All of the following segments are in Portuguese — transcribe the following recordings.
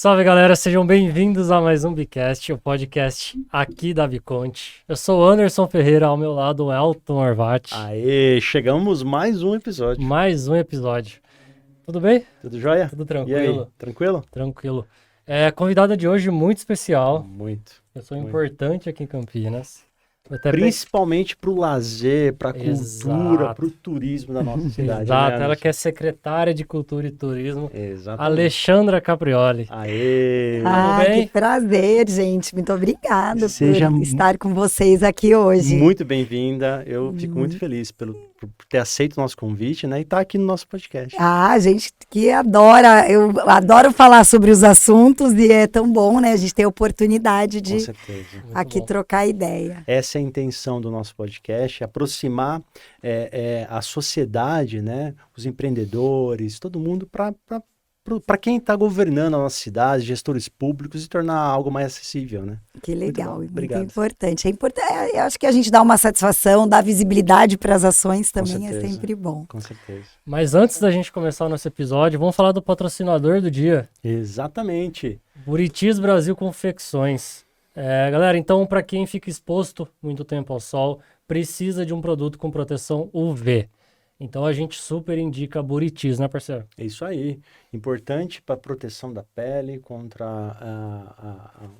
Salve, galera, sejam bem-vindos a mais um Bicast, o podcast aqui da Biconte. Eu sou o Anderson Ferreira, ao meu lado o Elton Orvati. Aê, chegamos mais um episódio. Mais um episódio. Tudo bem? Tudo jóia? Tudo tranquilo. E aí, tranquilo? Tranquilo. Convidada de hoje muito especial. Muito. Pessoa importante aqui em Campinas. Principalmente para o lazer, para a cultura, Exato. para o turismo da nossa cidade. Exato, né, ela que é secretária de Cultura e Turismo, Exatamente. Alexandra Caprioli. Aê! Tudo bem? Que prazer, gente. Muito obrigada Seja por estar com vocês aqui hoje. Muito bem-vinda. Eu fico muito feliz por ter aceito o nosso convite, né? E estar aqui no nosso podcast. Gente que adora, eu adoro falar sobre os assuntos e é tão bom, né? A gente ter a oportunidade de Com certeza. aqui trocar ideia. Essa é a intenção do nosso podcast, aproximar a sociedade, né? Os empreendedores, todo mundo para quem está governando a nossa cidade, gestores públicos, e tornar algo mais acessível, né? Que legal, muito Obrigado. importante. Eu acho que a gente dá uma satisfação, dá visibilidade para as ações também é sempre bom. Com certeza. Mas antes da gente começar o nosso episódio, vamos falar do patrocinador do dia. Exatamente. Buritis Brasil Confecções. Galera, então para quem fica exposto muito tempo ao sol, precisa de um produto com proteção UV. Então a gente super indica Buritis, né, parceiro? É isso aí. Importante para proteção da pele contra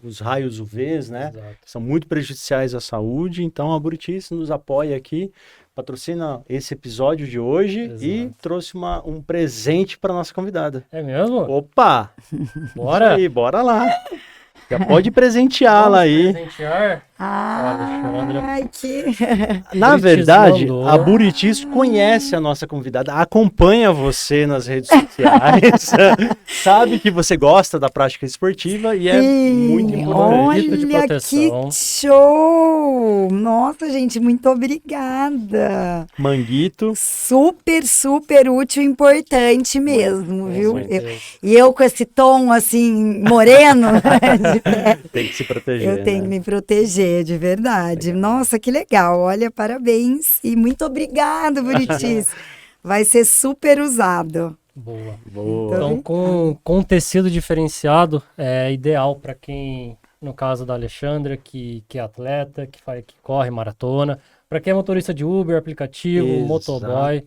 os raios UVs, né? Exato. São muito prejudiciais à saúde. Então a Buritis nos apoia aqui, patrocina esse episódio de hoje. Exato. E trouxe um presente para nossa convidada. É mesmo? Opa! Bora? Isso aí, bora lá. Já pode presenteá-la aí. Presentear. Ai, que... Na Buritis verdade, mandou. a Buritis conhece a nossa convidada, acompanha você nas redes sociais, sabe que você gosta da prática esportiva e é muito importante. Dito de Olha proteção. que show! Nossa, gente, muito obrigada. Manguito. Super, super útil e importante mesmo, viu? Com certeza. E eu com esse tom, assim, moreno, Tem que se proteger. eu tenho que né? me proteger, de verdade. Nossa, que legal. Olha, parabéns. E muito obrigada, Buritis. Vai ser super usado. Boa. Boa. Então, com tecido diferenciado, é ideal para quem, no caso da Alexandra, que é atleta, que corre maratona, para quem é motorista de Uber, aplicativo, motoboy.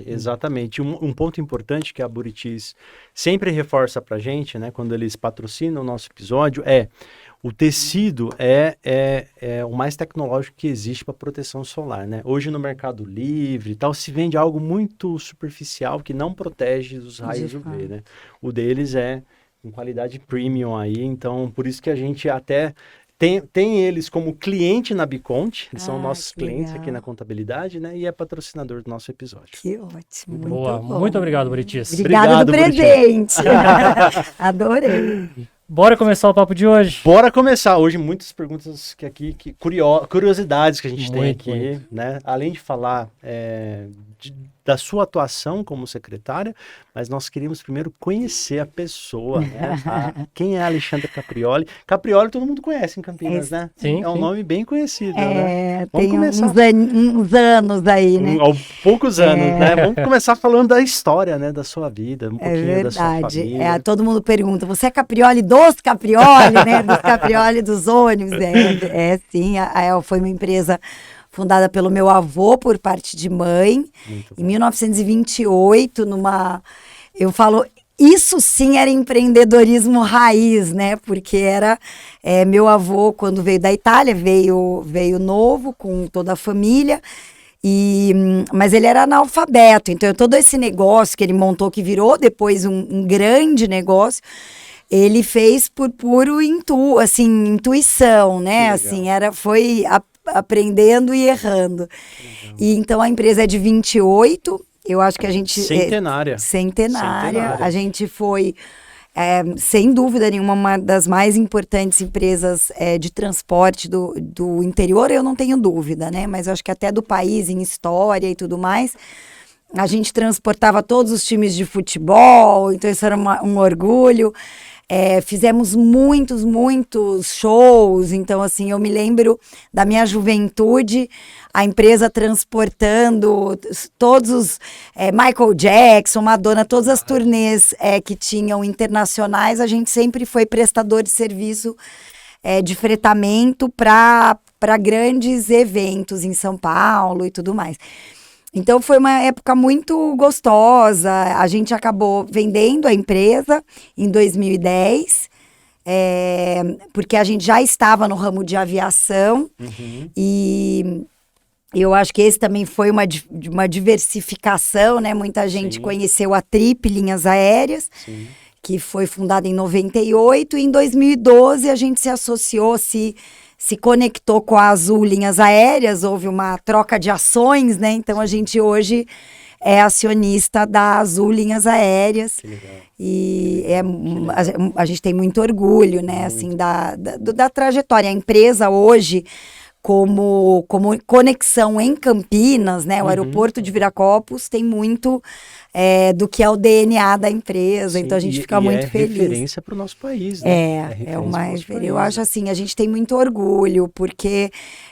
Exatamente. Um ponto importante que a Buritis sempre reforça pra gente, né, quando eles patrocinam o nosso episódio, o tecido é o mais tecnológico que existe para proteção solar, né? Hoje no Mercado Livre e tal, se vende algo muito superficial que não protege dos raios UV, né? O deles é com qualidade premium aí, então por isso que a gente até tem eles como cliente na Biconte, eles são nossos clientes aqui na contabilidade, né? E é patrocinador do nosso episódio. Que ótimo. Boa. Muito bom. Muito obrigado, Buritis. Obrigada do Buritis. presente. Adorei. Bora começar o papo de hoje? Bora começar hoje, muitas perguntas curiosidades que a gente tem Muito, aqui, muito. né? Além de falar da sua atuação como secretária, mas nós queríamos primeiro conhecer a pessoa, né? Quem é a Alexandra Caprioli? Caprioli todo mundo conhece em Campinas, né? Sim, É um sim. nome bem conhecido, né? Vamos Tem começar. uns anos aí, né? Há poucos anos, né? Vamos começar falando da história, né? Da sua vida, um É pouquinho da sua verdade. família. Todo mundo pergunta, você é Caprioli dos Caprioli, né? Dos Caprioli dos ônibus. Sim. A El foi uma empresa fundada pelo meu avô por parte de mãe. Muito Em 1928, eu falo, isso sim era empreendedorismo raiz, né? Porque era meu avô, quando veio da Itália, veio novo com toda a família. Mas ele era analfabeto, então todo esse negócio que ele montou, que virou depois um grande negócio, ele fez por puro intuição, né? Assim, foi aprendendo e errando. E então a empresa é de 28, eu acho que a gente... Centenária. Centenária. A gente foi, sem dúvida nenhuma, uma das mais importantes empresas de transporte do interior, eu não tenho dúvida, né? Mas eu acho que até do país, em história e tudo mais. A gente transportava todos os times de futebol, então isso era um orgulho. Fizemos muitos shows, então assim, eu me lembro da minha juventude, a empresa transportando todos os Michael Jackson, Madonna, todas as turnês que tinham internacionais, a gente sempre foi prestador de serviço de fretamento para grandes eventos em São Paulo e tudo mais. Então, foi uma época muito gostosa. A gente acabou vendendo a empresa em 2010, porque a gente já estava no ramo de aviação. E eu acho que esse também foi uma diversificação, né? Muita gente conheceu a Trip Linhas Aéreas, que foi fundada em 98. E em 2012, a gente se associou, se conectou com a Azul Linhas Aéreas, houve uma troca de ações, né? Então, a gente hoje é acionista da Azul Linhas Aéreas. Que legal. E a gente tem muito orgulho, né? Assim, da trajetória. A empresa hoje, como conexão em Campinas, né? O aeroporto de Viracopos tem muito do que é o DNA da empresa, então a gente fica muito feliz. É referência para o nosso país, né? Eu acho assim, a gente tem muito orgulho, porque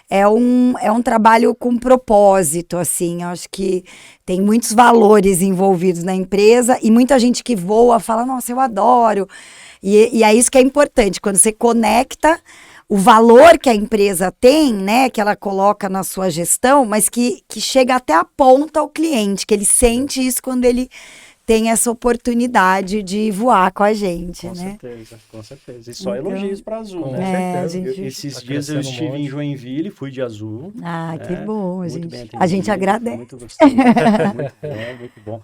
é um trabalho com propósito, assim, eu acho que tem muitos valores envolvidos na empresa, e muita gente que voa fala, nossa, eu adoro, e é isso que é importante, quando você conecta o valor que a empresa tem, né, que ela coloca na sua gestão, mas que chega até a ponta ao cliente, que ele sente isso quando ele tem essa oportunidade de voar com a gente, né? Com certeza. E só elogios para Azul, né? Esses dias eu estive em Joinville, fui de Azul. Que bom, a gente agradece. Muito gostoso. Muito bom.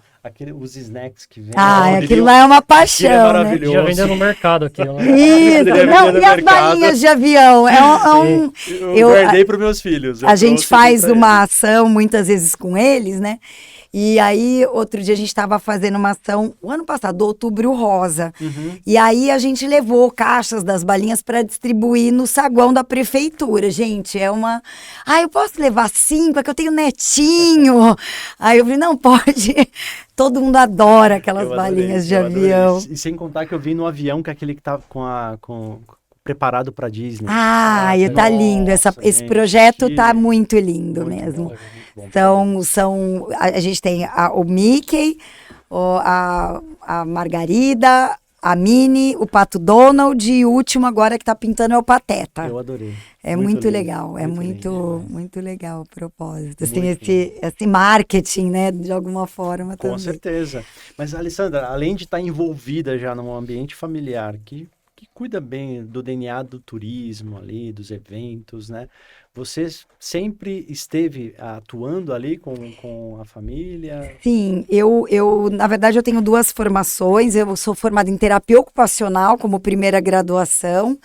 Os snacks que vem. Aquilo lá é uma paixão, é maravilhoso. Já vendeu no mercado aqui. Isso, e as balinhas de avião? Eu guardei para os meus filhos. A gente faz uma ação muitas vezes com eles, né? E aí, outro dia a gente estava fazendo uma ação, o ano passado, do Outubro Rosa. E aí a gente levou caixas das balinhas para distribuir no saguão da prefeitura. Gente, eu posso levar 5? É que eu tenho netinho. Aí eu falei, não, pode. Todo mundo adora aquelas balinhas de avião. E sem contar que eu vi no avião que é aquele que tá preparado para Disney. Tá lindo. Esse projeto tá muito lindo mesmo. A gente tem o Mickey, a Margarida, a Minnie, o Pato Donald, e o último agora que tá pintando é o Pateta. Eu adorei. É muito legal, muito legal o propósito. Assim, esse marketing, né, de alguma forma também. Com certeza. Mas, Alessandra, além de estar envolvida já num ambiente familiar que cuida bem do DNA do turismo ali, dos eventos, né? Você sempre esteve atuando ali com a família? Sim, na verdade, eu tenho 2 formações. Eu sou formada em terapia ocupacional como primeira graduação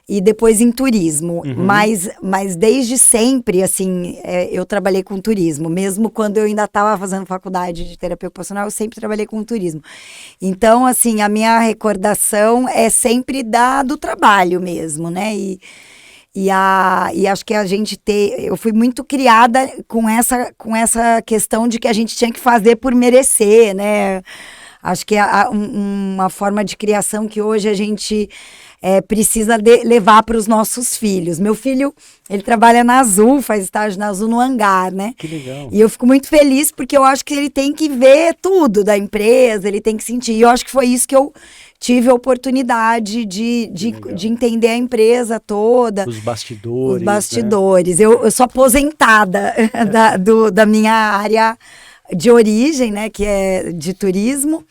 e depois em turismo. Mas desde sempre, assim, eu trabalhei com turismo. Mesmo quando eu ainda estava fazendo faculdade de terapia ocupacional, eu sempre trabalhei com turismo. Então, assim, a minha recordação é sempre do trabalho mesmo, né? E acho que eu fui muito criada com essa questão de que a gente tinha que fazer por merecer, né? Acho que é uma forma de criação que hoje a gente precisa levar para os nossos filhos. Meu filho, ele trabalha na Azul, faz estágio na Azul no hangar, né? Que legal. E eu fico muito feliz porque eu acho que ele tem que ver tudo da empresa, ele tem que sentir. E eu acho que foi isso que eu tive a oportunidade de entender a empresa toda. Os bastidores. Né? Eu sou aposentada da minha área de origem, né, que é de turismo.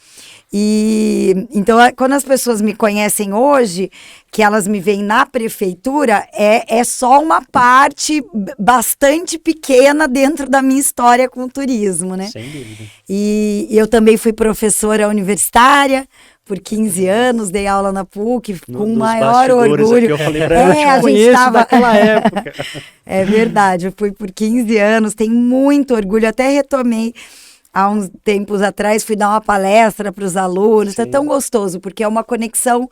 E então, quando as pessoas me conhecem hoje, que elas me veem na prefeitura, é só uma parte bastante pequena dentro da minha história com o turismo, né? Sem dúvida. E eu também fui professora universitária por 15 anos, dei aula na PUC com o maior orgulho. Eu falei pra ela, eu te conheço daquela época. É verdade, eu fui por 15 anos, tenho muito orgulho, até retomei há uns tempos atrás, fui dar uma palestra para os alunos. Sim. É tão gostoso, porque é uma conexão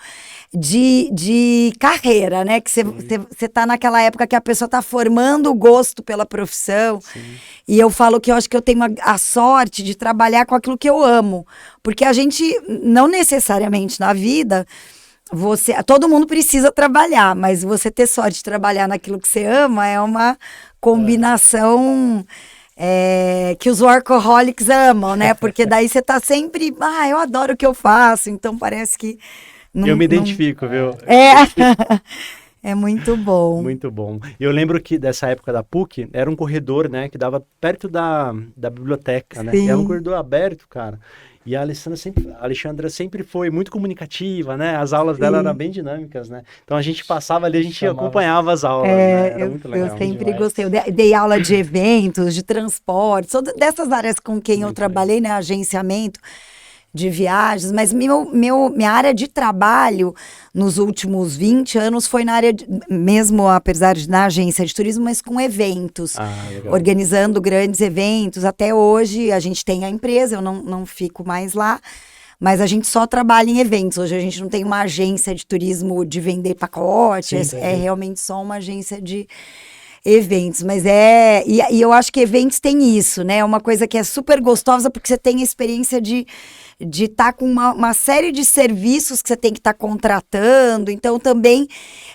de carreira, né? Que você tá naquela época que a pessoa tá formando o gosto pela profissão. Sim. E eu falo que eu acho que eu tenho a sorte de trabalhar com aquilo que eu amo. Porque a gente, não necessariamente na vida, todo mundo precisa trabalhar, mas você ter sorte de trabalhar naquilo que você ama é uma combinação que os workaholics amam, né? Porque daí você tá sempre, eu adoro o que eu faço, então parece que... eu me identifico, viu? É muito bom. Muito bom. Eu lembro que dessa época da PUC, era um corredor, né, que dava perto da biblioteca, né? Sim. Era um corredor aberto, cara. E a Alexandra sempre foi muito comunicativa, né? As aulas dela eram bem dinâmicas, né? Então a gente passava ali, a gente acompanhava as aulas, né? Era muito legal. Eu sempre gostei. Eu dei aula de eventos, de transporte, dessas áreas com quem eu trabalhei, né? Agenciamento de viagens, mas minha área de trabalho nos últimos 20 anos foi na área, mesmo apesar de na agência de turismo, mas com eventos, organizando grandes eventos. Até hoje a gente tem a empresa, eu não fico mais lá, mas a gente só trabalha em eventos. Hoje a gente não tem uma agência de turismo de vender pacotes, é realmente só uma agência de eventos, mas e eu acho que eventos tem isso, né? É uma coisa que é super gostosa porque você tem a experiência de estar com uma série de serviços que você tem que estar contratando. Então, também,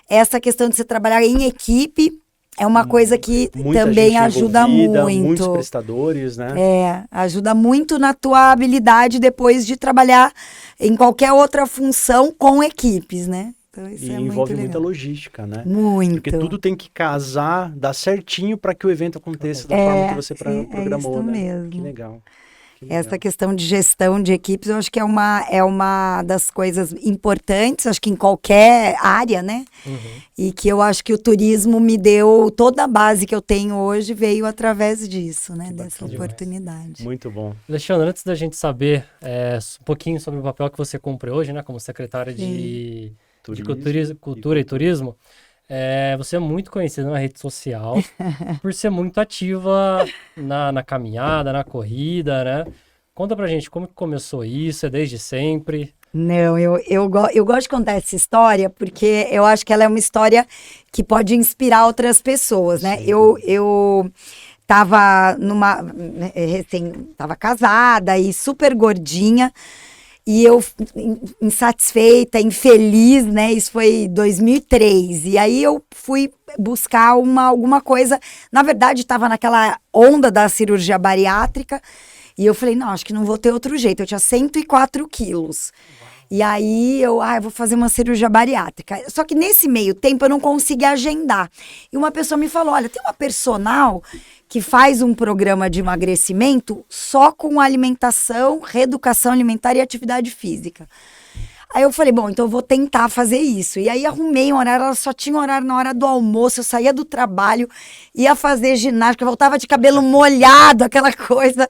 essa questão de você trabalhar em equipe é uma coisa que também ajuda muito. Muitos prestadores, né? Ajuda muito na tua habilidade depois de trabalhar em qualquer outra função com equipes, né? Então, isso e é envolve muito muita logística, né? Muito. Porque tudo tem que casar, dar certinho para que o evento aconteça da forma que você programou, isso né? Mesmo. Que legal. Essa questão de gestão de equipes, eu acho que é uma das coisas importantes, acho que em qualquer área, né? E que eu acho que o turismo me deu, toda a base que eu tenho hoje veio através disso, né? Dessa oportunidade. Muito bom. Alexandre, antes da gente saber um pouquinho sobre o papel que você cumpre hoje, né? Como secretária de Cultura e Turismo, você é muito conhecida na rede social por ser muito ativa na caminhada, na corrida, né? Conta pra gente como que começou isso, é desde sempre? Não, eu gosto de contar essa história porque eu acho que ela é uma história que pode inspirar outras pessoas, né? Eu tava tava casada e super gordinha, e eu insatisfeita, infeliz, né? Isso foi 2003. E aí eu fui buscar alguma coisa. Na verdade, estava naquela onda da cirurgia bariátrica. E eu falei, não, acho que não vou ter outro jeito. Eu tinha 104 quilos. E aí eu vou fazer uma cirurgia bariátrica. Só que nesse meio tempo eu não consegui agendar. E uma pessoa me falou, olha, tem uma personal que faz um programa de emagrecimento só com alimentação, reeducação alimentar e atividade física. Aí eu falei, bom, então eu vou tentar fazer isso. E aí arrumei um horário, ela só tinha horário na hora do almoço, eu saía do trabalho, ia fazer ginástica, voltava de cabelo molhado, aquela coisa,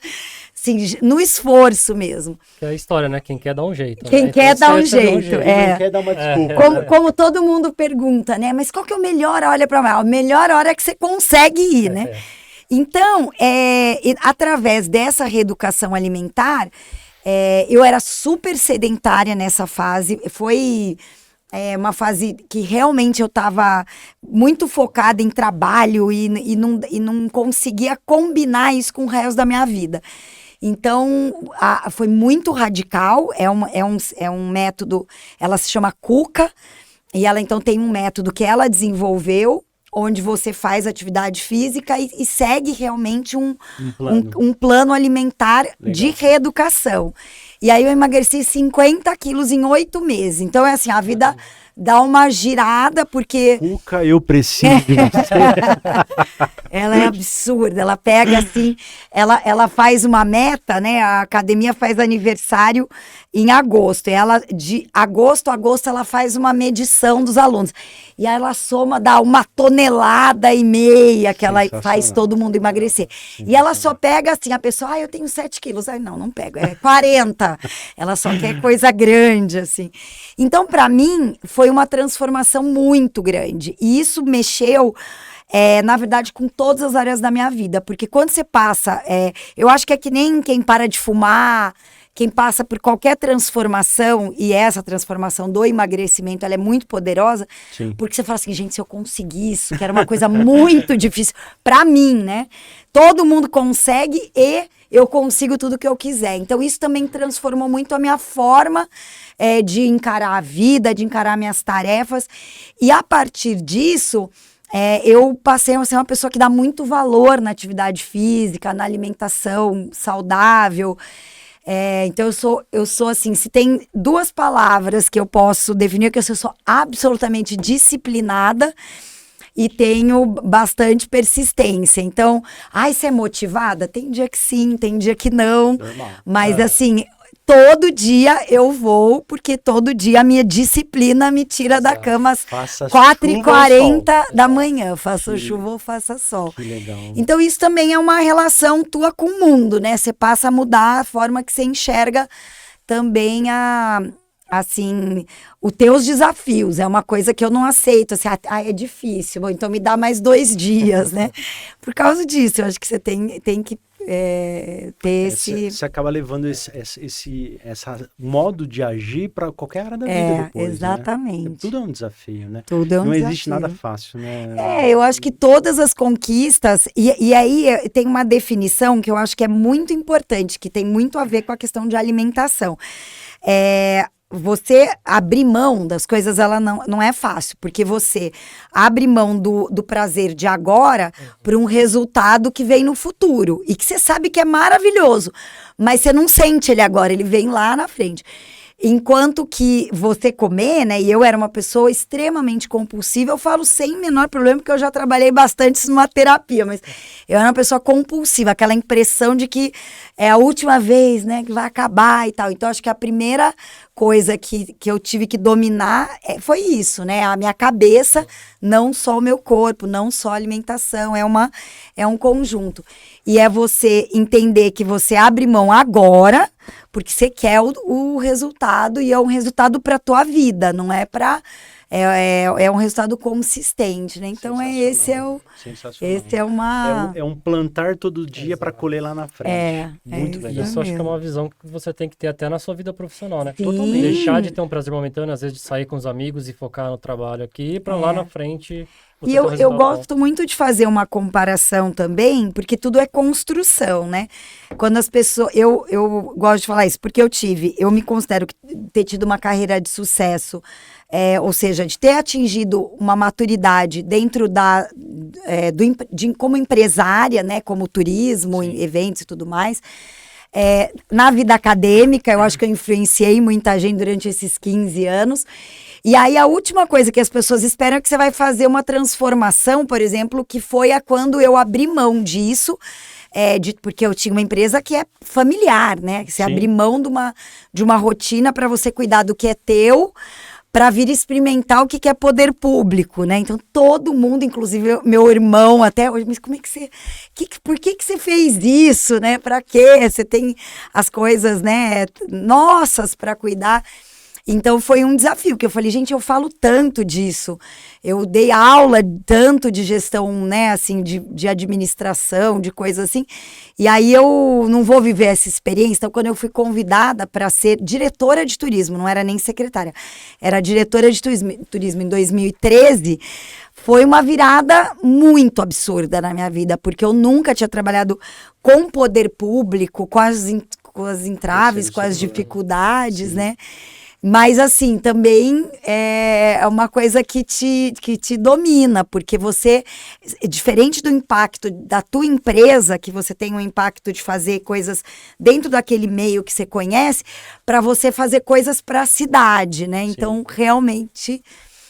assim, no esforço mesmo. Que é a história, né? Quem quer dar um jeito. Quem né? quer dar um jeito, Quem quer dar uma desculpa. Como todo mundo pergunta, né? Mas qual que é o melhor hora para mim? A melhor hora é que você consegue ir, né? Então, através dessa reeducação alimentar, eu era super sedentária nessa fase. Foi uma fase que realmente eu estava muito focada em trabalho e não conseguia combinar isso com o resto da minha vida. Então, foi muito radical. É um método, ela se chama Cuca, e ela então tem um método que ela desenvolveu, onde você faz atividade física e segue realmente um plano alimentar de reeducação. E aí eu emagreci 50 quilos em 8 meses. Então, é assim, a vida dá uma girada, porque... Cuca, eu preciso de você. Ela é absurda, ela pega assim, ela faz uma meta, né? A academia faz aniversário em agosto. E ela, de agosto a agosto, ela faz uma medição dos alunos. E aí ela soma, dá 1,5 toneladas que ela faz todo mundo emagrecer. E ela só pega assim, a pessoa, eu tenho 7 quilos. Aí não pego, é 40. Ela só quer coisa grande, assim. Então, para mim, foi uma transformação muito grande. E isso mexeu... na verdade, com todas as áreas da minha vida, porque quando você passa, eu acho que é que nem quem para de fumar, quem passa por qualquer transformação, e essa transformação do emagrecimento, ela é muito poderosa, porque você fala assim, gente, se eu conseguir isso, que era uma coisa muito difícil para mim, né? Todo mundo consegue e eu consigo tudo que eu quiser. Então, isso também transformou muito a minha forma de encarar a vida, de encarar minhas tarefas. E a partir disso, eu passei a ser uma pessoa que dá muito valor na atividade física, na alimentação saudável. Então, eu sou assim, se tem 2 palavras que eu posso definir, é que eu sou absolutamente disciplinada e tenho bastante persistência. Então, você é motivada? Tem dia que sim, tem dia que não. Normal. Mas assim, todo dia eu vou, porque todo dia a minha disciplina me tira da cama às 4h40 da manhã. Faça chuva ou faça sol. Que legal. Então, isso também é uma relação tua com o mundo, né? Você passa a mudar a forma que você enxerga também assim, os teus desafios. É uma coisa que eu não aceito. Assim, é difícil. Bom, então me dá mais 2 dias, né? Por causa disso, eu acho que você tem que ter esse... Você acaba levando esse modo de agir para qualquer área da vida depois, exatamente. né? Tudo é um desafio, né? Tudo é um Não desafio. existe nada fácil, né? Eu acho que todas as conquistas... E aí tem uma definição que eu acho que é muito importante, que tem muito a ver com a questão de alimentação. Você abrir mão das coisas, ela não é fácil, porque você abre mão do prazer de agora para um resultado que vem no futuro, e que você sabe que é maravilhoso, mas você não sente ele agora, ele vem lá na frente. Enquanto que você comer, né, e eu era uma pessoa extremamente compulsiva, eu falo sem menor problema, porque eu já trabalhei bastante numa terapia, mas eu era uma pessoa compulsiva, aquela impressão de que é a última vez, né, que vai acabar e tal. Então, acho que a primeira coisa que eu tive que dominar foi isso, né, a minha cabeça, não só o meu corpo, não só a alimentação, é um conjunto. E é você entender que você abre mão agora, porque você quer o resultado, e é um resultado para a tua vida, não é para... É um resultado consistente, né? Então, esse é uma... É um plantar todo dia para colher lá na frente. Muito legal. Isso acho que é uma visão que você tem que ter até na sua vida profissional, né? Sim. Totalmente. Deixar de ter um prazer momentâneo, às vezes de sair com os amigos e focar no trabalho aqui, para lá na frente... E eu gosto muito de fazer uma comparação também, porque tudo é construção, né? Quando as pessoas... Eu gosto de falar isso, porque eu me considero ter tido uma carreira de sucesso, ou seja, de ter atingido uma maturidade dentro como empresária, né? Como turismo, eventos e tudo mais. Na vida acadêmica, eu acho que eu influenciei muita gente durante esses 15 anos. E aí, a última coisa que as pessoas esperam é que você vai fazer uma transformação, por exemplo, que foi quando eu abri mão disso, porque eu tinha uma empresa que é familiar, né? Você abrir mão de uma rotina para você cuidar do que é teu, para vir experimentar o que é poder público, né? Então, todo mundo, inclusive meu irmão até hoje, mas como é que você... por que você fez isso, né? Para quê? Você tem as coisas, né, nossas para cuidar. Então, foi um desafio, que eu falei, gente, eu falo tanto disso. Eu dei aula tanto de gestão, né, assim, de administração, de coisas assim. E aí, eu não vou viver essa experiência. Então, quando eu fui convidada para ser diretora de turismo, não era nem secretária, era diretora de turismo em 2013, foi uma virada muito absurda na minha vida, porque eu nunca tinha trabalhado com poder público, com as entraves, com as dificuldades, né? Mas, assim, também é uma coisa que te domina, porque você, diferente do impacto da tua empresa, que você tem um impacto de fazer coisas dentro daquele meio que você conhece, para você fazer coisas para a cidade, né? Então, realmente...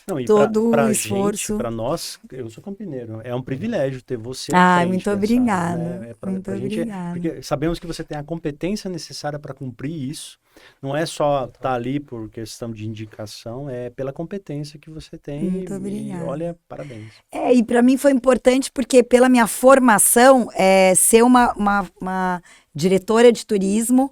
Não, e todo pra o esforço. Para nós, eu sou campineiro, é um privilégio ter você. Muito obrigada. Muito obrigada. Porque sabemos que você tem a competência necessária para cumprir isso. Não é só estar ali por questão de indicação, é pela competência que você tem. Muito obrigada. E olha, parabéns. E para mim foi importante porque pela minha formação, ser uma diretora de turismo,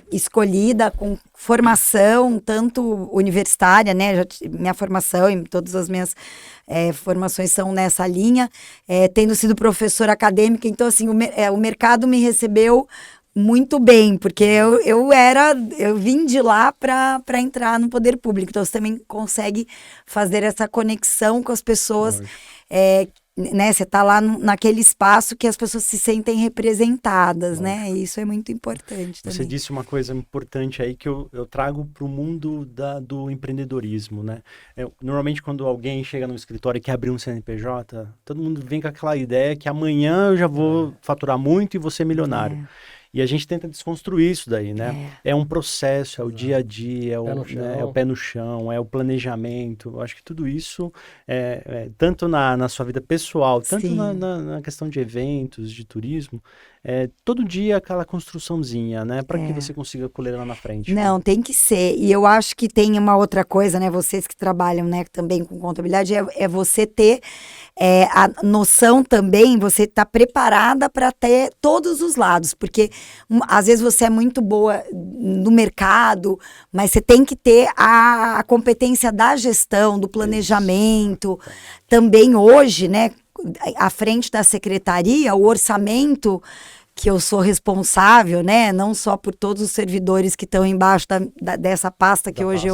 escolhida com formação tanto universitária, né? Minha formação e todas as minhas formações são nessa linha, tendo sido professora acadêmica, então assim o mercado me recebeu muito bem, porque eu vim de lá para entrar no poder público, então você também consegue fazer essa conexão com as pessoas, né? Você está lá naquele espaço que as pessoas se sentem representadas, né? E isso é muito importante também. Você disse uma coisa importante aí que eu trago para o mundo do empreendedorismo, né? Normalmente quando alguém chega no escritório e quer abrir um CNPJ, todo mundo vem com aquela ideia que amanhã eu já vou faturar muito e vou ser milionário. E a gente tenta desconstruir isso daí, né? É um processo, é o dia a dia, é o pé no chão, é o planejamento. Eu acho que tudo isso, tanto na sua vida pessoal, tanto na questão de eventos, de turismo, todo dia aquela construçãozinha, né? Para que você consiga colher lá na frente. Não, tem que ser. E eu acho que tem uma outra coisa, né? Vocês que trabalham, né, também com contabilidade, é você ter a noção também, você tá preparada para ter todos os lados, porque às vezes você é muito boa no mercado, mas você tem que ter a competência da gestão, do planejamento. Também hoje, né, à frente da secretaria, o orçamento que eu sou responsável, né, não só por todos os servidores que estão embaixo dessa pasta que hoje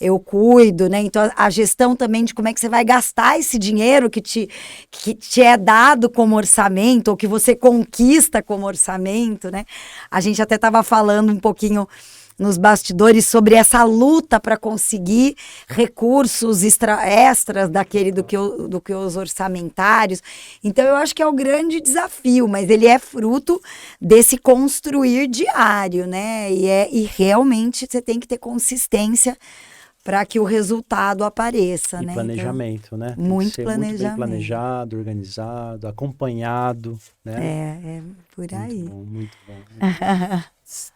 eu cuido, né? Então, a gestão também de como é que você vai gastar esse dinheiro que te é dado como orçamento, ou que você conquista como orçamento, né? A gente até estava falando um pouquinho nos bastidores sobre essa luta para conseguir recursos extras do que os orçamentários. Então, eu acho que é o grande desafio, mas ele é fruto desse construir diário, né? E realmente você tem que ter consistência para que o resultado apareça, né? Planejamento, então, né? Muito planejamento. Muito bem planejado, organizado, acompanhado, né? É por aí. Muito bom.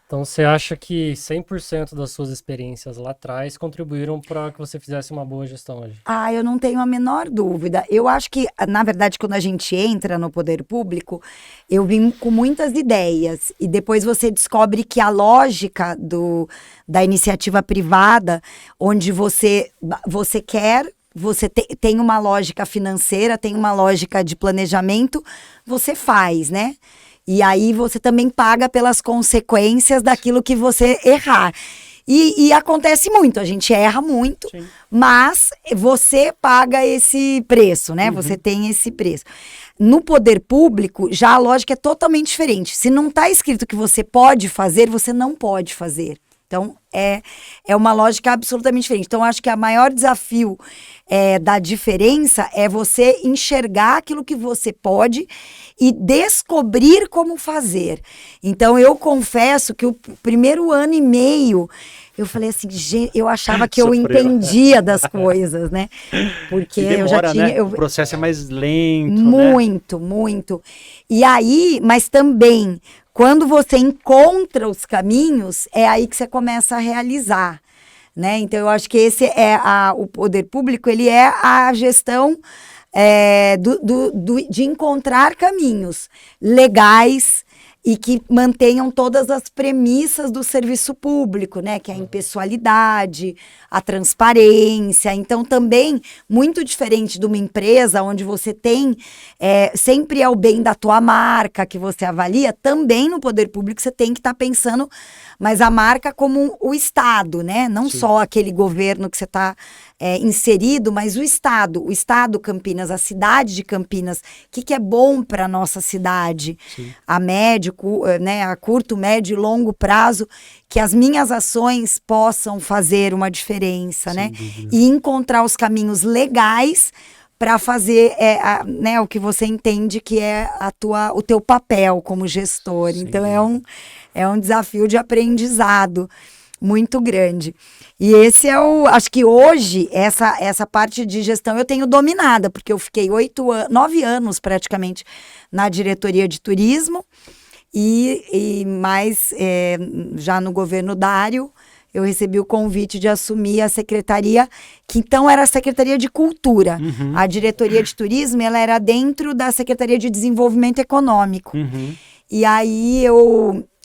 Então, você acha que 100% das suas experiências lá atrás contribuíram para que você fizesse uma boa gestão hoje? Eu não tenho a menor dúvida. Eu acho que, na verdade, quando a gente entra no poder público, eu vim com muitas ideias. E depois você descobre que a lógica da iniciativa privada, onde você quer... Você tem uma lógica financeira, tem uma lógica de planejamento, você faz, né? E aí você também paga pelas consequências daquilo que você errar. E acontece muito, a gente erra muito, sim, mas você paga esse preço, né? Uhum. Você tem esse preço. No poder público, já a lógica é totalmente diferente. Se não está escrito que você pode fazer, você não pode fazer. Então, é uma lógica absolutamente diferente. Então, acho que o maior desafio da diferença é você enxergar aquilo que você pode e descobrir como fazer. Então, eu confesso que o primeiro ano e meio, eu falei assim, gente, eu achava que eu entendia das coisas, né? Porque demora, eu já tinha... Né? O processo é mais lento, muito, né? Muito. E aí, mas também... Quando você encontra os caminhos, é aí que você começa a realizar, né? Então, eu acho que esse o poder público, ele é a gestão de encontrar caminhos legais e que mantenham todas as premissas do serviço público, né? Que é a impessoalidade, a transparência. Então, também, muito diferente de uma empresa onde você tem, sempre é o bem da tua marca que você avalia, também no poder público você tem que estar pensando, mas a marca como o Estado, né? Não Sim. só aquele governo que você está inserido, mas o Estado Campinas, a cidade de Campinas, o que é bom para a nossa cidade, Sim. a médio, né, a curto, médio e longo prazo, que as minhas ações possam fazer uma diferença, né? E encontrar os caminhos legais para fazer né, o que você entende que é o teu papel como gestor. Sim. Então, é um desafio de aprendizado muito grande. E esse acho que hoje, essa parte de gestão eu tenho dominada, porque eu fiquei 9 anos praticamente na diretoria de turismo e mais já no governo Dário, eu recebi o convite de assumir a secretaria, que então era a Secretaria de Cultura. Uhum. A diretoria de turismo, ela era dentro da Secretaria de Desenvolvimento Econômico. Uhum. E aí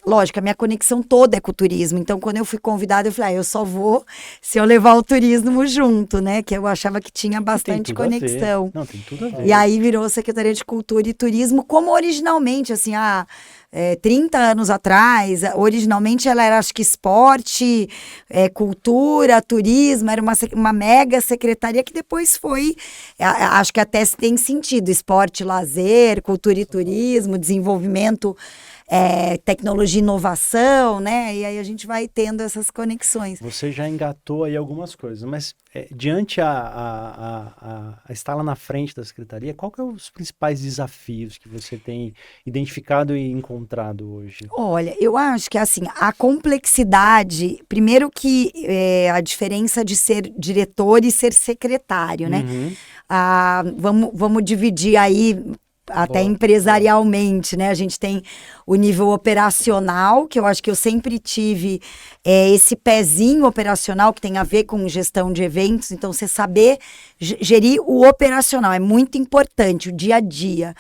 lógico, a minha conexão toda é com o turismo. Então, quando eu fui convidada, eu falei, eu só vou se eu levar o turismo junto, né? Que eu achava que tinha bastante conexão. Não, tem tudo a ver. E aí virou Secretaria de Cultura e Turismo, como originalmente, assim, 30 anos atrás, originalmente ela era, acho que esporte, cultura, turismo, era uma mega secretaria que depois foi, acho que até tem sentido, esporte, lazer, cultura e turismo, desenvolvimento, tecnologia e inovação, né? E aí a gente vai tendo essas conexões. Você já engatou aí algumas coisas, mas diante a estar lá na frente da secretaria, qual que é os principais desafios que você tem identificado e encontrado hoje? Olha, eu acho que assim, a complexidade, primeiro que a diferença de ser diretor e ser secretário, né? Vamos dividir aí até empresarialmente, né? A gente tem o nível operacional, que eu acho que eu sempre tive esse pezinho operacional que tem a ver com gestão de eventos. Então, você saber gerir o operacional é muito importante, o dia a dia.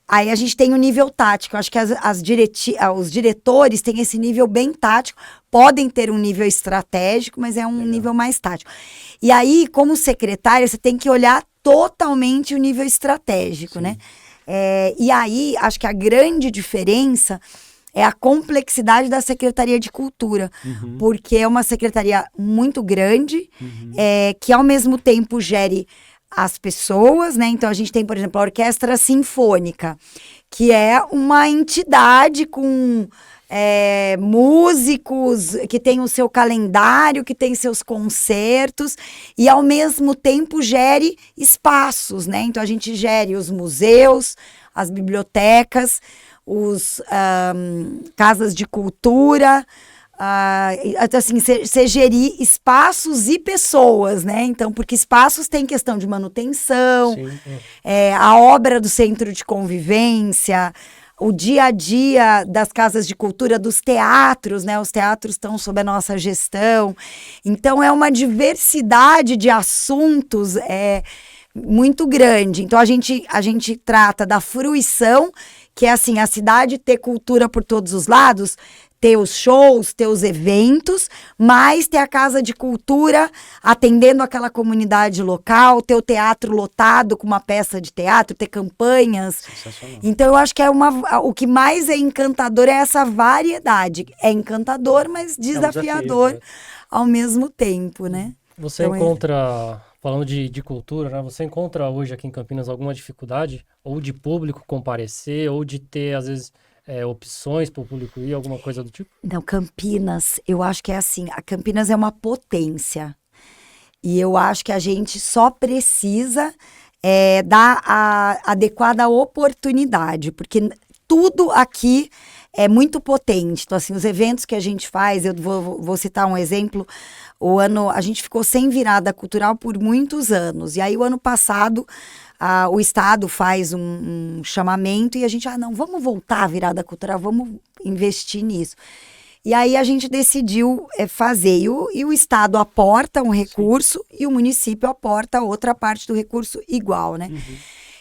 Aí a gente tem o nível tático. Eu acho que os diretores têm esse nível bem tático, podem ter um nível estratégico, mas é um nível mais tático. E aí, como secretária, você tem que olhar totalmente o nível estratégico, né? E aí, acho que a grande diferença é a complexidade da Secretaria de Cultura, porque é uma secretaria muito grande, que ao mesmo tempo gere as pessoas, né? Então a gente tem, por exemplo, a Orquestra Sinfônica, que é uma entidade com músicos, que tem o seu calendário, que tem seus concertos, e ao mesmo tempo gere espaços, né? Então a gente gere os museus, as bibliotecas, os casas de cultura, assim, você gerir espaços e pessoas, né? Então, porque espaços tem questão de manutenção, a obra do centro de convivência, o dia a dia das casas de cultura, dos teatros, né? Os teatros estão sob a nossa gestão. Então, é uma diversidade de assuntos muito grande. Então, a gente trata da fruição, que é assim, a cidade ter cultura por todos os lados, ter os shows, ter os eventos, mas ter a casa de cultura atendendo aquela comunidade local, ter o teatro lotado com uma peça de teatro, ter campanhas. Sensacional. Então, eu acho que o que mais é encantador é essa variedade. É encantador, mas desafiador ao mesmo tempo, né? Você então, encontra, falando de cultura, né? Você encontra hoje aqui em Campinas alguma dificuldade, ou de público comparecer, ou de ter, às vezes, opções para o público ir, alguma coisa do tipo? Não, Campinas, eu acho que é assim, a Campinas é uma potência. E eu acho que a gente só precisa dar a adequada oportunidade, porque tudo aqui é muito potente. Então, assim, os eventos que a gente faz, eu vou citar um exemplo, a gente ficou sem virada cultural por muitos anos. E aí, o ano passado, o Estado faz um chamamento e a gente, não, vamos voltar à virada cultural, vamos investir nisso. E aí a gente decidiu fazer, e o Estado aporta um recurso e o município aporta outra parte do recurso igual, né?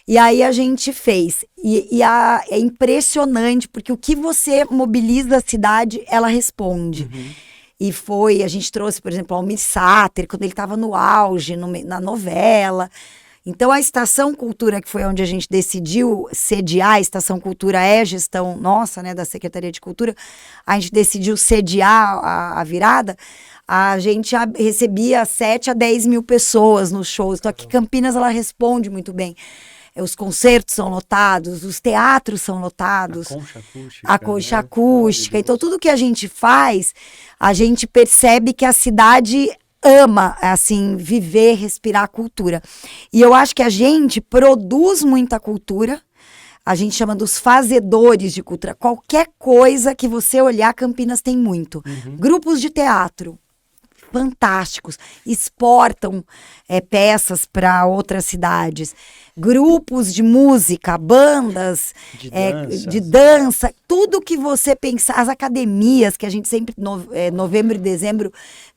E aí a gente fez, é impressionante, porque o que você mobiliza a cidade, ela responde. E a gente trouxe, por exemplo, o Almir Sater, quando ele estava no auge, na novela. Então, a Estação Cultura, que foi onde a gente decidiu sediar, a Estação Cultura é gestão nossa, né, da Secretaria de Cultura, a gente decidiu sediar a virada, a gente recebia 7 a 10 mil pessoas nos shows. Então, aqui Campinas, ela responde muito bem. Os concertos são lotados, os teatros são lotados. A concha acústica. Então, tudo que a gente faz, a gente percebe que a cidade ama, assim, viver, respirar a cultura. E eu acho que a gente produz muita cultura, a gente chama dos fazedores de cultura. Qualquer coisa que você olhar, Campinas tem muito. Grupos de teatro, fantásticos, exportam peças para outras cidades. Grupos de música, bandas, de dança, tudo que você pensar, as academias, que a gente sempre, novembro e dezembro,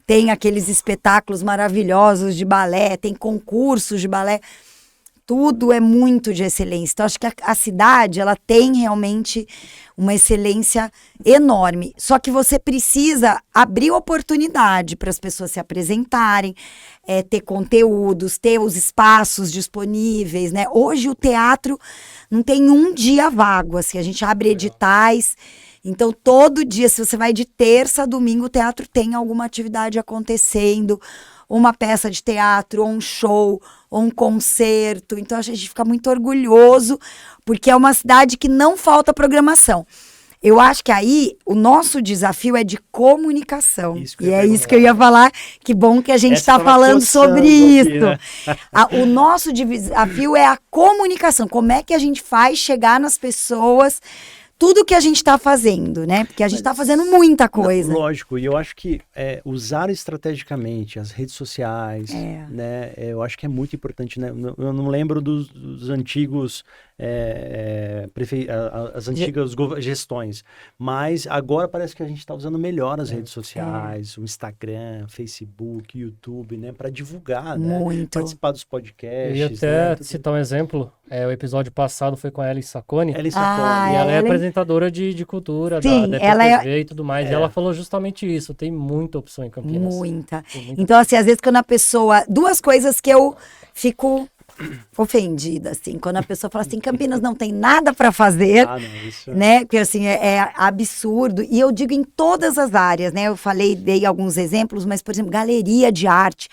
tem aqueles espetáculos maravilhosos de balé, tem concursos de balé. tudo é muito de excelência. Então, acho que a cidade, ela tem realmente uma excelência enorme. Só que você precisa abrir oportunidade para as pessoas se apresentarem, ter conteúdos, ter os espaços disponíveis, né? Hoje o teatro não tem um dia vago, assim, a gente abre editais. Então, todo dia, se você vai de terça a domingo, o teatro tem alguma atividade acontecendo, uma peça de teatro, ou um show, ou um concerto. Então, a gente fica muito orgulhoso, porque é uma cidade que não falta programação. Eu acho que aí o nosso desafio é de comunicação. E é isso que eu ia falar. Que bom que a gente está falando sobre isso. Aqui, né? O nosso desafio é a comunicação. Como é que a gente faz chegar nas pessoas tudo que a gente está fazendo, né? Porque a gente está fazendo muita coisa. Lógico, e eu acho que usar estrategicamente as redes sociais, né? Eu acho que é muito importante, né? Eu não lembro dos antigos, as antigas gestões, mas agora parece que a gente está usando melhor as redes sociais, o Instagram, Facebook, YouTube, né? Para divulgar, né? Participar dos podcasts. E até citar um exemplo, o episódio passado foi com a Ellen Saconi. Ellen Saconi. E ela é apresentadora de cultura, sim, da EPTV e tudo mais. E ela falou justamente isso, tem muita opção em Campinas. Muita. Então, assim, às vezes quando a pessoa... Duas coisas que eu fico ofendida, assim, quando a pessoa fala assim, Campinas não tem nada para fazer, né, porque assim, é absurdo, e eu digo em todas as áreas, né, eu dei alguns exemplos, mas, por exemplo, galeria de arte,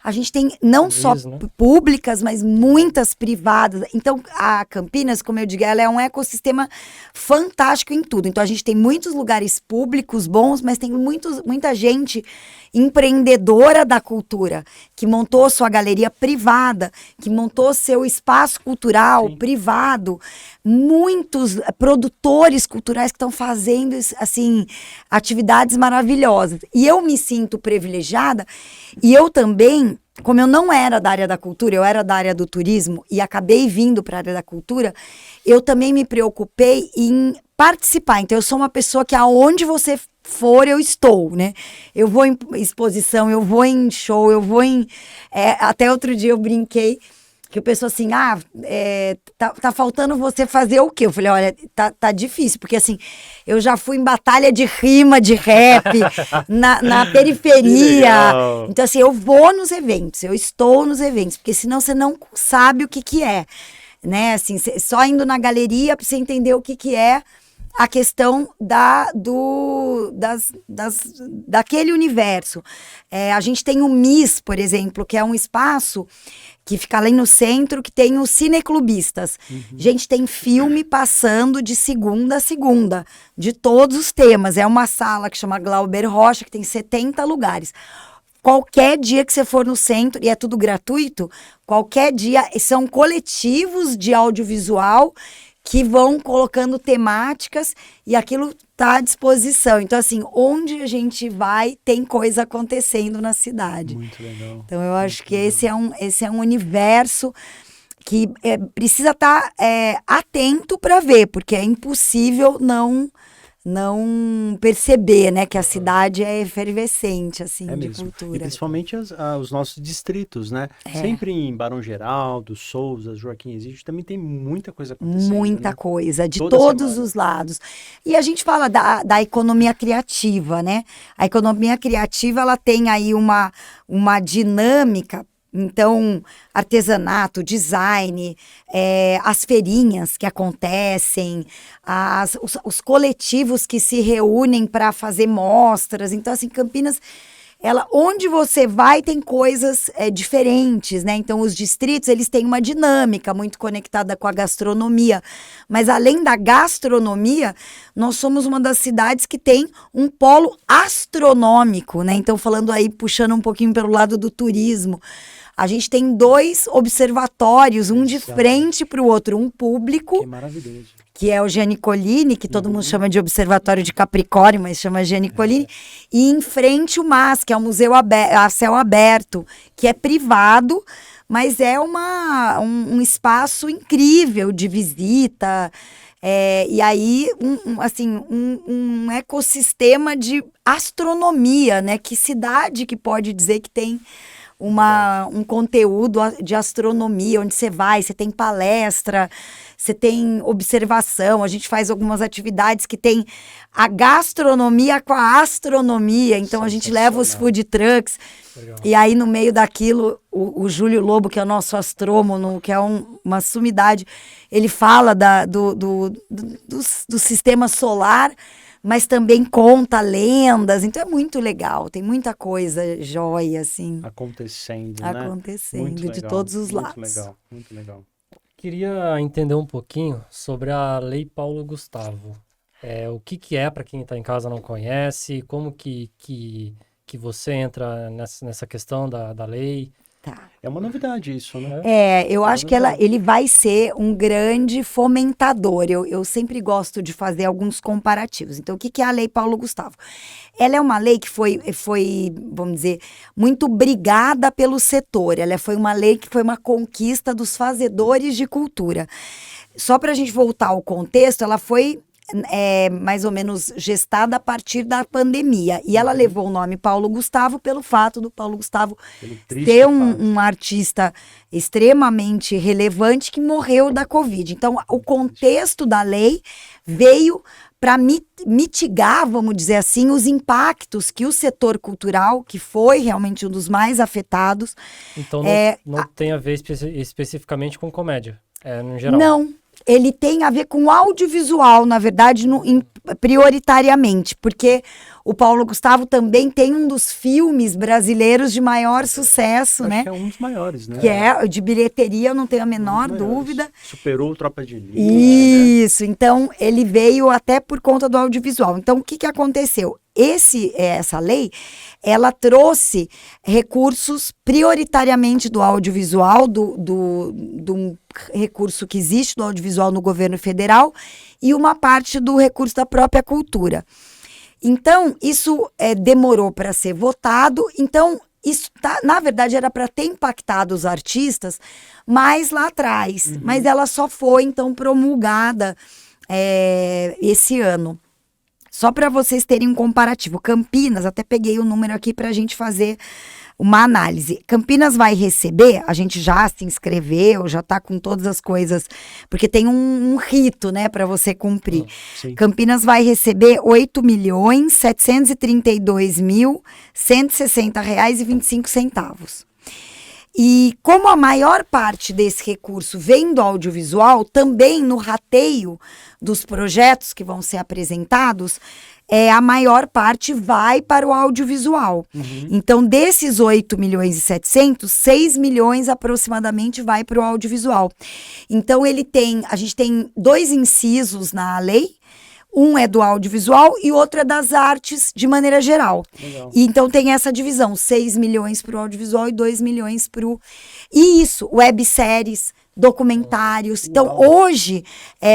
a gente tem não só públicas, mas muitas privadas. Então, a Campinas, como eu digo, ela é um ecossistema fantástico em tudo. Então, a gente tem muitos lugares públicos bons, mas tem muita gente empreendedora da cultura, que montou sua galeria privada, que montou seu espaço cultural privado. Muitos produtores culturais que estão fazendo, assim, atividades maravilhosas. E eu me sinto privilegiada, e eu também, como eu não era da área da cultura, eu era da área do turismo e acabei vindo para a área da cultura, eu também me preocupei em participar. Então, eu sou uma pessoa que aonde você for, eu estou, né? Eu vou em exposição, eu vou em show, eu vou em... até outro dia eu brinquei, que o pessoal assim, tá faltando você fazer o quê? Eu falei, olha, tá difícil, porque assim, eu já fui em batalha de rima, de rap, na periferia. Então assim, eu vou nos eventos, eu estou nos eventos, porque senão você não sabe o que é, né? Assim, só indo na galeria pra você entender o que é a questão daquele universo. A gente tem o MIS, por exemplo, que é um espaço que fica ali no centro, que tem os cineclubistas. Gente, tem filme passando de segunda a segunda, de todos os temas. É uma sala que chama Glauber Rocha, que tem 70 lugares. Qualquer dia que você for no centro, e é tudo gratuito, qualquer dia, são coletivos de audiovisual que vão colocando temáticas e aquilo está à disposição. Então, assim, onde a gente vai, tem coisa acontecendo na cidade. Muito legal. Então, eu acho que esse é um universo que precisa estar atento para ver, porque é impossível não perceber, né, que a cidade é efervescente, assim, de cultura. E principalmente os nossos distritos, né? Sempre em Barão Geraldo, Souza, Joaquim Exídio, também tem muita coisa acontecendo. Muita né? coisa, de todos os lados. E a gente fala da economia criativa, né? A economia criativa, ela tem aí uma dinâmica. Então, artesanato, design, as feirinhas que acontecem, os coletivos que se reúnem para fazer mostras. Então, assim, Campinas, onde você vai tem coisas diferentes, né? Então, os distritos, eles têm uma dinâmica muito conectada com a gastronomia. Mas, além da gastronomia, nós somos uma das cidades que tem um polo astronômico, né? Então, falando aí, puxando um pouquinho pelo lado do turismo, a gente tem 2 observatórios, um de frente para o outro, um público, que maravilhoso, que é o Giannicolini, que todo mundo chama de Observatório de Capricórnio, mas chama Giannicolini, e em frente o MAS, que é o Museu a Céu Aberto, que é privado, mas é um espaço incrível de visita, e aí, um ecossistema de astronomia, né? Que cidade que pode dizer que tem um conteúdo de astronomia, onde você tem palestra, você tem observação, a gente faz algumas atividades que tem a gastronomia com a astronomia, então a gente leva os food trucks, e aí no meio daquilo, o Júlio Lobo, que é o nosso astrônomo, que é uma sumidade, ele fala do sistema solar, mas também conta lendas, então é muito legal, tem muita coisa jóia, assim. Acontecendo, Acontecendo, de todos os lados. Muito legal, muito legal. Queria entender um pouquinho sobre a Lei Paulo Gustavo. O que é, para quem está em casa não conhece, como que você entra nessa questão da lei? Tá. É uma novidade isso, né? Eu acho que ele vai ser um grande fomentador. Eu sempre gosto de fazer alguns comparativos. Então, o que é a Lei Paulo Gustavo? Ela é uma lei que foi, vamos dizer, muito brigada pelo setor. Ela foi uma lei que foi uma conquista dos fazedores de cultura. Só para a gente voltar ao contexto, ela foi mais ou menos gestada a partir da pandemia. E ela levou o nome Paulo Gustavo pelo fato do Paulo Gustavo ser um artista extremamente relevante que morreu da Covid. Então, o contexto da lei veio para mitigar, vamos dizer assim, os impactos que o setor cultural, que foi realmente um dos mais afetados... Então, não tem a ver especificamente com comédia, no geral? Não. Ele tem a ver com audiovisual, na verdade, prioritariamente, porque o Paulo Gustavo também tem um dos filmes brasileiros de maior sucesso, né? Acho que é um dos maiores, né? Que é de bilheteria, eu não tenho a menor dúvida. Superou o Tropa de Elite. Isso, então ele veio até por conta do audiovisual. Então, o que aconteceu? Essa lei, ela trouxe recursos prioritariamente do audiovisual, do recurso que existe do audiovisual no governo federal e uma parte do recurso da própria cultura. Então, isso demorou para ser votado. Então, isso, na verdade, era para ter impactado os artistas mais lá atrás. Mas ela só foi, então, promulgada esse ano. Só para vocês terem um comparativo, Campinas, até peguei o número aqui para a gente fazer uma análise. Campinas vai receber, a gente já se inscreveu, já está com todas as coisas, porque tem um rito, né, para você cumprir. Campinas vai receber R$ 8.732.160,25. E como a maior parte desse recurso vem do audiovisual, também no rateio dos projetos que vão ser apresentados, a maior parte vai para o audiovisual. Então, desses 8.700.000, 6 milhões aproximadamente vai para o audiovisual. Então, a gente tem 2 incisos na lei. Um é do audiovisual e outro é das artes de maneira geral. Legal. E então tem essa divisão, 6 milhões para o audiovisual e 2 milhões para o... E isso, webséries, documentários. Então, hoje,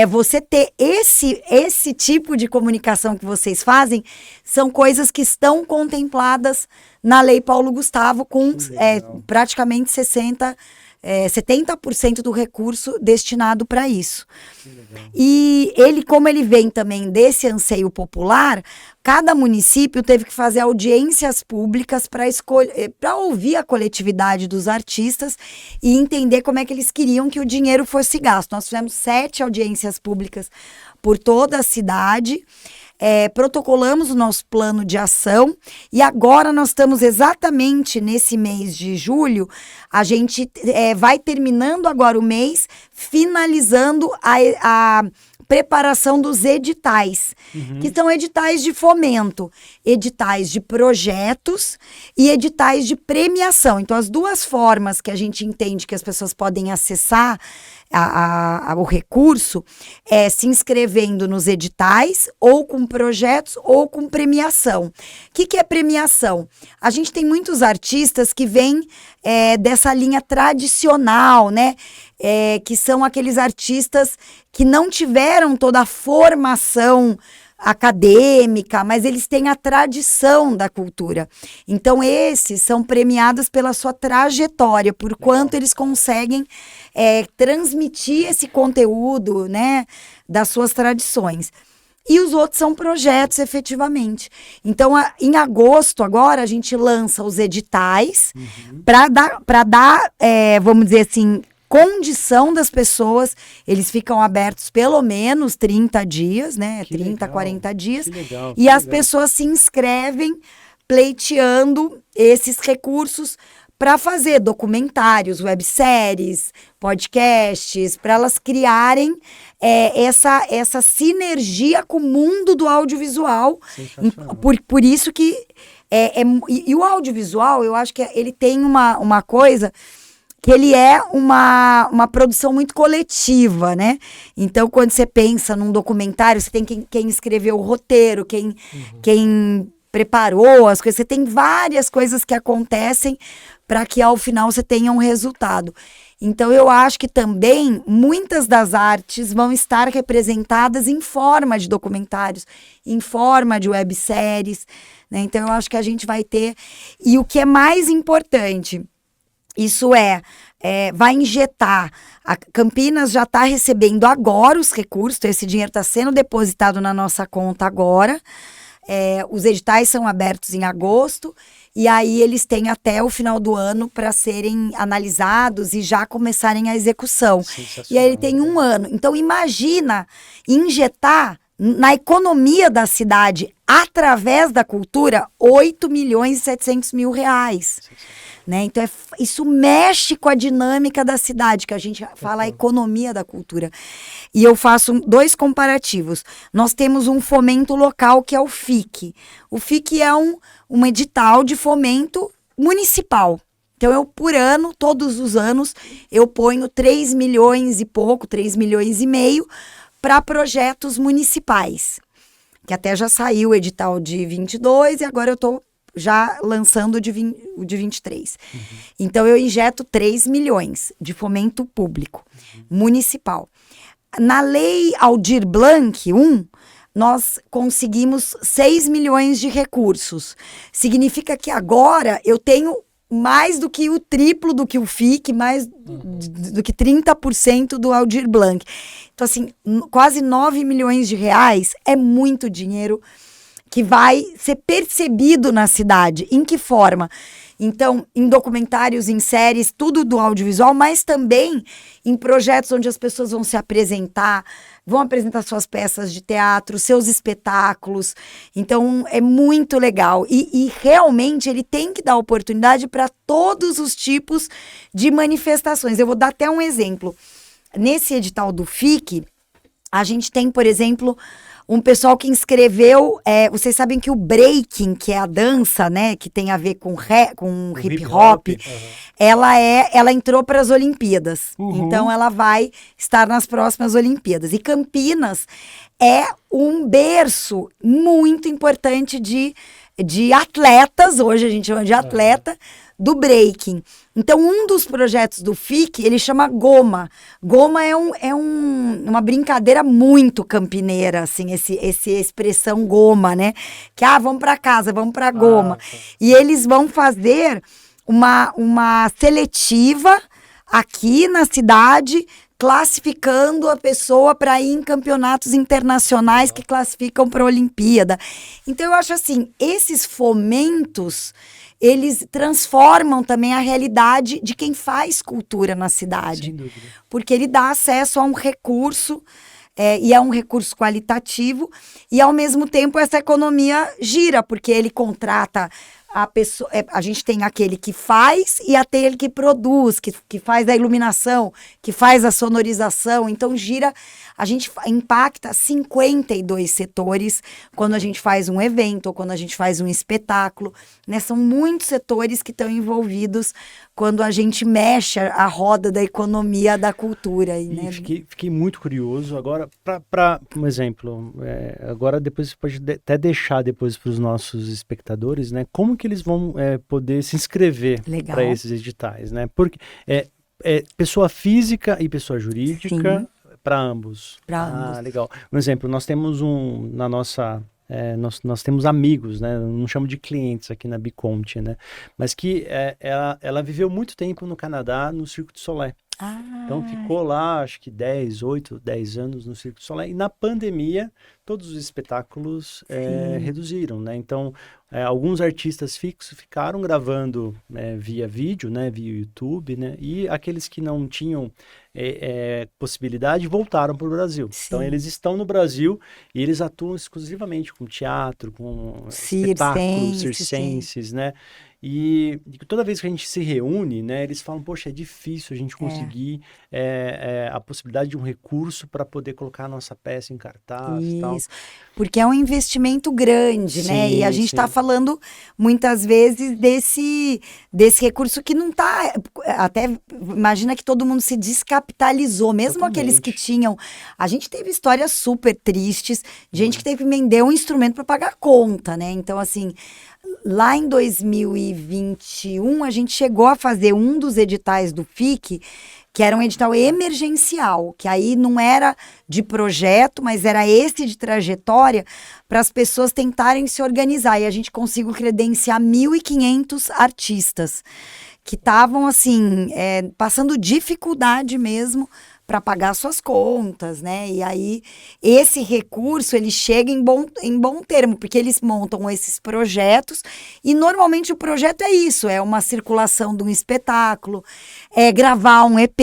você ter esse tipo de comunicação que vocês fazem, são coisas que estão contempladas na Lei Paulo Gustavo, com praticamente 70% do recurso destinado para isso. E como ele vem também desse anseio popular, cada município teve que fazer audiências públicas para ouvir a coletividade dos artistas e entender como é que eles queriam que o dinheiro fosse gasto. Nós fizemos 7 audiências públicas por toda a cidade. Protocolamos o nosso plano de ação e agora nós estamos exatamente nesse mês de julho, a gente vai terminando agora o mês, finalizando a preparação dos editais, que são editais de fomento, editais de projetos e editais de premiação. Então, as duas formas que a gente entende que as pessoas podem acessar o recurso é se inscrevendo nos editais, ou com projetos, ou com premiação. O que é premiação? A gente tem muitos artistas que vêm dessa linha tradicional, né? Que são aqueles artistas que não tiveram toda a formação acadêmica, mas eles têm a tradição da cultura. Então, esses são premiados pela sua trajetória, por quanto eles conseguem transmitir esse conteúdo, né, das suas tradições. e os outros são projetos, efetivamente. Então, em agosto, agora, a gente lança os editais para dar vamos dizer assim, condição das pessoas, eles ficam abertos pelo menos 30 dias, né? Que 30, legal, 40 dias. que legal, E que as legal. pessoas se inscrevem pleiteando esses recursos para fazer documentários, webséries, podcasts, para elas criarem essa sinergia com o mundo do audiovisual. Sensacional. Por isso que... E o audiovisual, eu acho que ele tem uma coisa... que ele é uma produção muito coletiva, né? Então, quando você pensa num documentário, você tem quem escreveu o roteiro, quem preparou as coisas, você tem várias coisas que acontecem para que ao final você tenha um resultado. Então, eu acho que também muitas das artes vão estar representadas em forma de documentários, em forma de webséries, né? Então, eu acho que a gente vai ter... E o que é mais importante... Isso vai injetar. A Campinas já está recebendo agora os recursos, então esse dinheiro está sendo depositado na nossa conta agora. Os editais são abertos em agosto, e aí eles têm até o final do ano para serem analisados e já começarem a execução. E aí ele tem 1 ano. Então, imagina injetar na economia da cidade, através da cultura, 8.700.000 reais. Né? Então, isso mexe com a dinâmica da cidade, que a gente fala a economia da cultura. E eu faço 2 comparativos. Nós temos um fomento local, que é o FIC. O FIC é um edital de fomento municipal. Então, por ano, todos os anos, eu ponho 3 milhões e pouco, 3 milhões e meio, para projetos municipais. Que até já saiu o edital de 22 e agora eu estou já lançando o de 23. Então, eu injeto 3 milhões de fomento público, municipal. Na lei Aldir Blanc 1, nós conseguimos 6 milhões de recursos. Significa que agora eu tenho mais do que o triplo do que o FIC, mais do que 30% do Aldir Blanc. Então, assim, quase 9 milhões de reais é muito dinheiro que vai ser percebido na cidade. Em que forma? Então, em documentários, em séries, tudo do audiovisual, mas também em projetos onde as pessoas vão se apresentar, vão apresentar suas peças de teatro, seus espetáculos. Então, é muito legal. E realmente ele tem que dar oportunidade para todos os tipos de manifestações. Eu vou dar até um exemplo. Nesse edital do FIC, a gente tem, por exemplo, um pessoal que inscreveu, vocês sabem que o breaking, que é a dança, né, que tem a ver com hip hop, ela entrou para as Olimpíadas. Então, ela vai estar nas próximas Olimpíadas. E Campinas é um berço muito importante de atletas, hoje a gente chama de atleta, do breaking. Então, um dos projetos do FIC, ele chama Goma. Goma é uma brincadeira muito campineira, assim, essa expressão goma, né? Que, vamos para casa, vamos para Goma. E eles vão fazer uma seletiva aqui na cidade, classificando a pessoa para ir em campeonatos internacionais que classificam para a Olimpíada. Então, eu acho assim, esses fomentos, eles transformam também a realidade de quem faz cultura na cidade. Sem dúvida. Porque ele dá acesso a um recurso, e é um recurso qualitativo, e ao mesmo tempo essa economia gira, porque ele contrata a pessoa, a gente tem aquele que faz e aquele que produz, que faz a iluminação, que faz a sonorização. Então, a gente impacta 52 setores quando a gente faz um evento ou quando a gente faz um espetáculo, né? São muitos setores que estão envolvidos quando a gente mexe a roda da economia da cultura. Né? Fiquei muito curioso. Agora, para um exemplo, agora depois você pode até deixar depois para os nossos espectadores, né? Como que eles vão poder se inscrever para esses editais, né? Porque pessoa física e pessoa jurídica para ambos. Para ambos. Legal. Um exemplo, nós temos na nossa... nós temos amigos, né? Não chamo de clientes aqui na Biconte, né? Mas que ela viveu muito tempo no Canadá, no Cirque du Soleil. Então ficou lá, acho que 8, 10 anos no Cirque du Soleil. E na pandemia, todos os espetáculos reduziram, né? Então, alguns artistas fixos ficaram gravando via vídeo, né? Via YouTube, né? E aqueles que não tinham possibilidade voltaram para o Brasil. Sim. Então, eles estão no Brasil e eles atuam exclusivamente com teatro, com espetáculos circenses, né? E toda vez que a gente se reúne, né, eles falam, poxa, é difícil a gente conseguir a possibilidade de um recurso para poder colocar a nossa peça em cartaz e tal. Porque é um investimento grande, né? E a gente está falando muitas vezes desse recurso que não está... Até imagina que todo mundo se descapitalizou, mesmo aqueles que tinham... A gente teve histórias super tristes, de gente que teve que vender um instrumento para pagar a conta, né? Então, assim... Lá em 2021, a gente chegou a fazer um dos editais do FIC, que era um edital emergencial, que aí não era de projeto, mas era esse de trajetória, para as pessoas tentarem se organizar. E a gente conseguiu credenciar 1.500 artistas, que estavam, assim, passando dificuldade mesmo para pagar suas contas, né? E aí, esse recurso, ele chega em bom termo, porque eles montam esses projetos e, normalmente, o projeto é isso, é uma circulação de um espetáculo, é gravar um EP,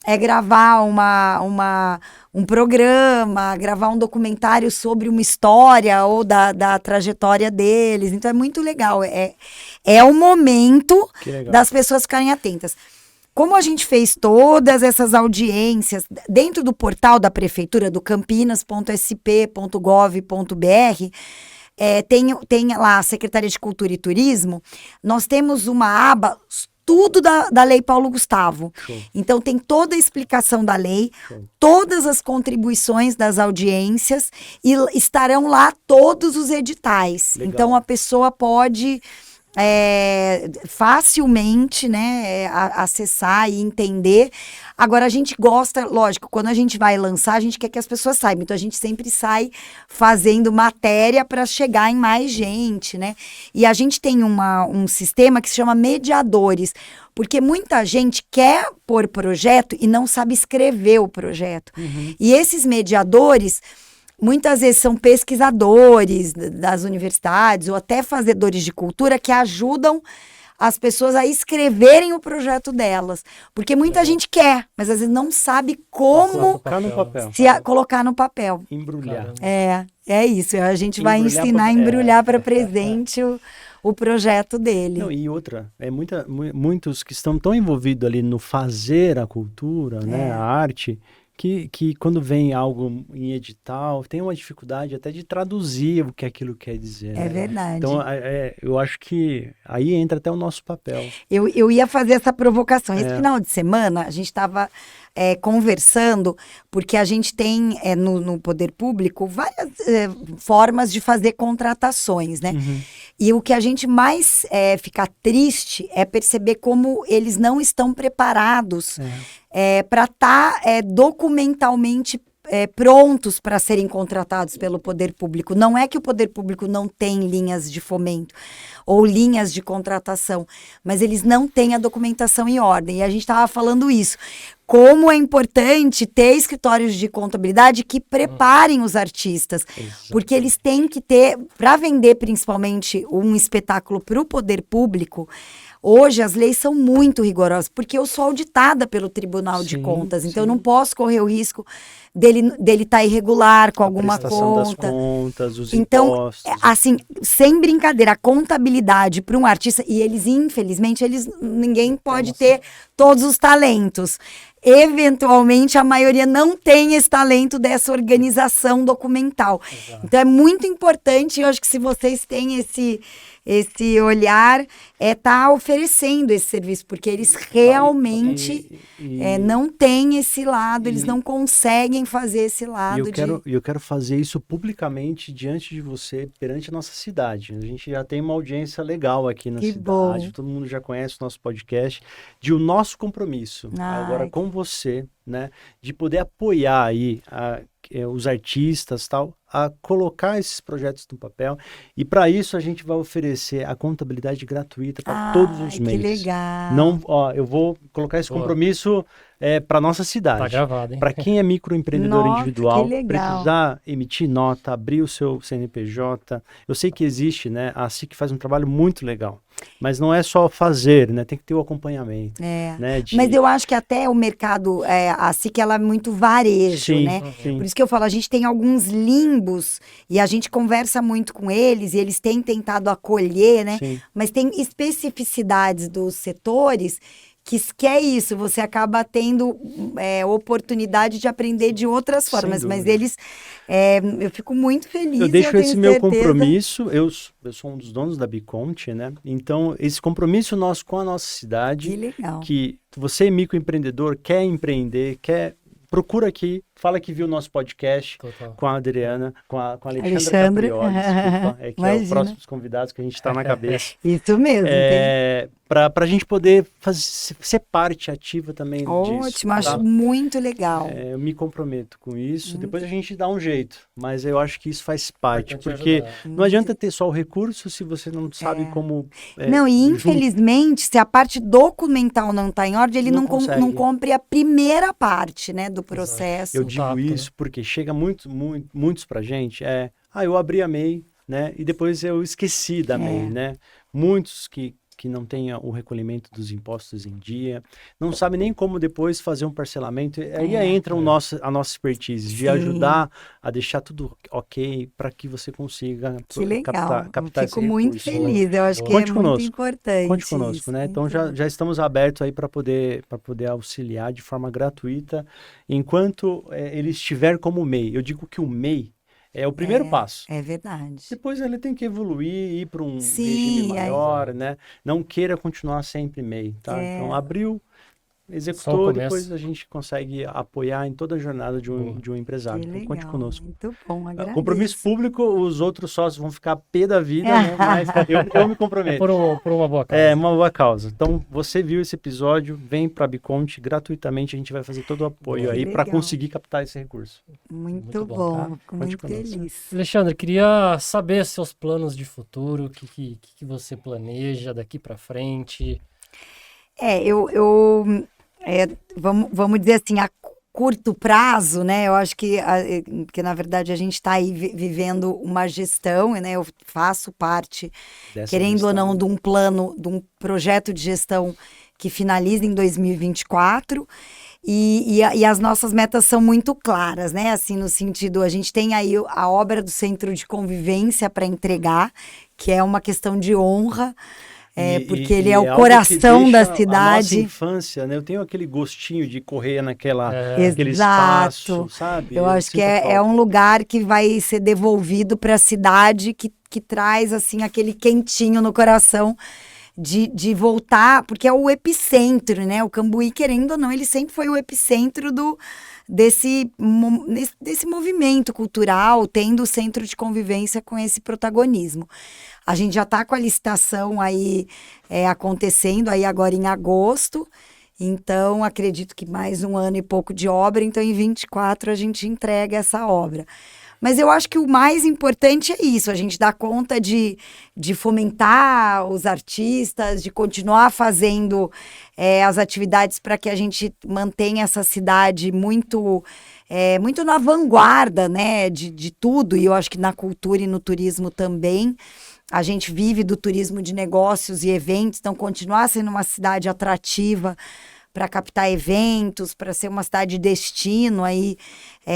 é gravar um programa, gravar um documentário sobre uma história ou da trajetória deles. Então, é muito legal. É o momento das pessoas ficarem atentas. Como a gente fez todas essas audiências dentro do portal da prefeitura, do campinas.sp.gov.br, tem lá a Secretaria de Cultura e Turismo, nós temos uma aba, tudo da Lei Paulo Gustavo. Show. Então, tem toda a explicação da lei, Show. Todas as contribuições das audiências, e estarão lá todos os editais. Legal. Então, a pessoa pode... facilmente, né, acessar e entender. Agora, a gente gosta, lógico, quando a gente vai lançar, a gente quer que as pessoas saibam. Então, a gente sempre sai fazendo matéria para chegar em mais gente, né? E a gente tem um sistema que se chama mediadores, porque muita gente quer pôr projeto e não sabe escrever o projeto. Uhum. E esses mediadores... Muitas vezes são pesquisadores das universidades ou até fazedores de cultura que ajudam as pessoas a escreverem o projeto delas. Porque muita gente quer, mas às vezes não sabe como colocar no papel. Embrulhar. É isso. A gente vai ensinar a embrulhar para presente o projeto dele. Não, e outra, muitos que estão tão envolvidos ali no fazer a cultura, né, a arte... Que quando vem algo em edital, tem uma dificuldade até de traduzir o que aquilo quer dizer. É verdade. Então, eu acho que aí entra até o nosso papel. Eu ia fazer essa provocação. Esse final de semana, a gente estava conversando, porque a gente tem no poder público várias formas de fazer contratações, né? Uhum. E o que a gente mais fica triste é perceber como eles não estão preparados para estar documentalmente prontos para serem contratados pelo poder público. Não é que o poder público não tem linhas de fomento ou linhas de contratação, mas eles não têm a documentação em ordem. E a gente estava falando isso. Como é importante ter escritórios de contabilidade que preparem os artistas, porque eles têm que ter, para vender principalmente um espetáculo para o poder público. Hoje as leis são muito rigorosas, porque eu sou auditada pelo Tribunal de Contas, então eu não posso correr o risco dele estar irregular com alguma conta. Das contas, os impostos. Então, assim, sem brincadeira, a contabilidade para um artista, e eles, infelizmente, ninguém pode ter todos os talentos. Eventualmente, a maioria não tem esse talento dessa organização documental. Exato. Então, é muito importante, eu acho que se vocês têm esse olhar, tá oferecendo esse serviço, porque eles realmente não têm esse lado, eles não conseguem fazer esse lado. Eu quero fazer isso publicamente diante de você, perante a nossa cidade. A gente já tem uma audiência legal aqui na cidade, bom. Todo mundo já conhece o nosso podcast, de o nosso compromisso, agora com você, né, de poder apoiar aí os artistas, tal, a colocar esses projetos no papel. E para isso a gente vai oferecer a contabilidade gratuita para todos os meses. Que legal. Não, ó, eu vou colocar esse compromisso para nossa cidade. Tá gravado, hein? Para quem é microempreendedor individual, que legal. precisar emitir nota, abrir o seu CNPJ. Eu sei que existe, né? A SIC faz um trabalho muito legal. Mas não é só fazer, né? Tem que ter o acompanhamento. Né? Mas eu acho que até o mercado, a SIC, ela é muito varejo, Sim, né? sim. Por isso que eu falo, a gente tem alguns limbos e a gente conversa muito com eles e eles têm tentado acolher, né? Sim. Mas tem especificidades dos setores que é isso, você acaba tendo oportunidade de aprender de outras formas, mas eles, eu fico muito feliz. Eu deixo esse meu certeza. compromisso, eu sou um dos donos da Biconte, né? Então, esse compromisso nosso com a nossa cidade, Que legal. que você é microempreendedor, quer empreender, procura aqui, fala que viu o nosso podcast com a Adriana, com a Alexandra Caprioli, desculpa, que é os próximos convidados que a gente está na cabeça. Isso mesmo. Para a gente poder ser parte ativa também disso. Ótimo, acho muito legal. Eu me comprometo com isso, depois a gente dá um jeito, mas eu acho que isso faz parte, porque não adianta ter só o recurso se você não sabe como... Não, e infelizmente, se a parte documental não está em ordem, ele não cumpre a primeira parte, né, do processo. Eu digo isso porque chega muitos pra gente, eu abri a MEI, né, e depois eu esqueci da MEI, né? Muitos que não têm o recolhimento dos impostos em dia, não sabem nem como depois fazer um parcelamento. Aí entra a nossa expertise de ajudar a deixar tudo ok para que você consiga captar esse Fico muito feliz, eu acho que é muito importante. Conte conosco, né? Então já estamos abertos aí para poder auxiliar de forma gratuita enquanto ele estiver como MEI. Eu digo que o MEI é o primeiro passo. É verdade. Depois ele tem que evoluir, ir para um regime maior, né? Não queira continuar sempre MEI, tá? Então, abriu, executou, depois a gente consegue apoiar em toda a jornada de um empresário. Então, conte conosco. Muito bom, agradeço. Compromisso público, os outros sócios vão ficar pé da vida, né? Mas eu me comprometo. Por uma boa causa. Uma boa causa. Então, você viu esse episódio, vem para a Biconte gratuitamente, a gente vai fazer todo o apoio aí para conseguir captar esse recurso. Muito bom, tá? Fico muito feliz. Alexandre, queria saber seus planos de futuro, o que você planeja daqui para frente. Vamos dizer assim, a curto prazo, né? Eu acho que na verdade a gente está aí vivendo uma gestão, né? Eu faço parte, querendo ou não, de um plano, de um projeto de gestão que finaliza em 2024. E as nossas metas são muito claras, né? Assim, no sentido, a gente tem aí a obra do Centro de Convivência para entregar, que é uma questão de honra. Porque ele é o coração da cidade. A nossa infância, né? Eu tenho aquele gostinho de correr naquele espaço, sabe? Eu acho que é um lugar que vai ser devolvido para a cidade, que traz, assim, aquele quentinho no coração de voltar, porque é o epicentro, né? O Cambuí, querendo ou não, ele sempre foi o epicentro desse movimento cultural, tendo o Centro de Convivência com esse protagonismo. A gente já está com a licitação aí acontecendo aí agora em agosto, então acredito que mais 1 ano e pouco de obra, então em 24 a gente entrega essa obra. Mas eu acho que o mais importante é isso, a gente dá conta de fomentar os artistas, de continuar fazendo as atividades para que a gente mantenha essa cidade muito na vanguarda, né, de tudo, e eu acho que na cultura e no turismo também. A gente vive do turismo de negócios e eventos, então continuar sendo uma cidade atrativa para captar eventos, para ser uma cidade de destino, aí,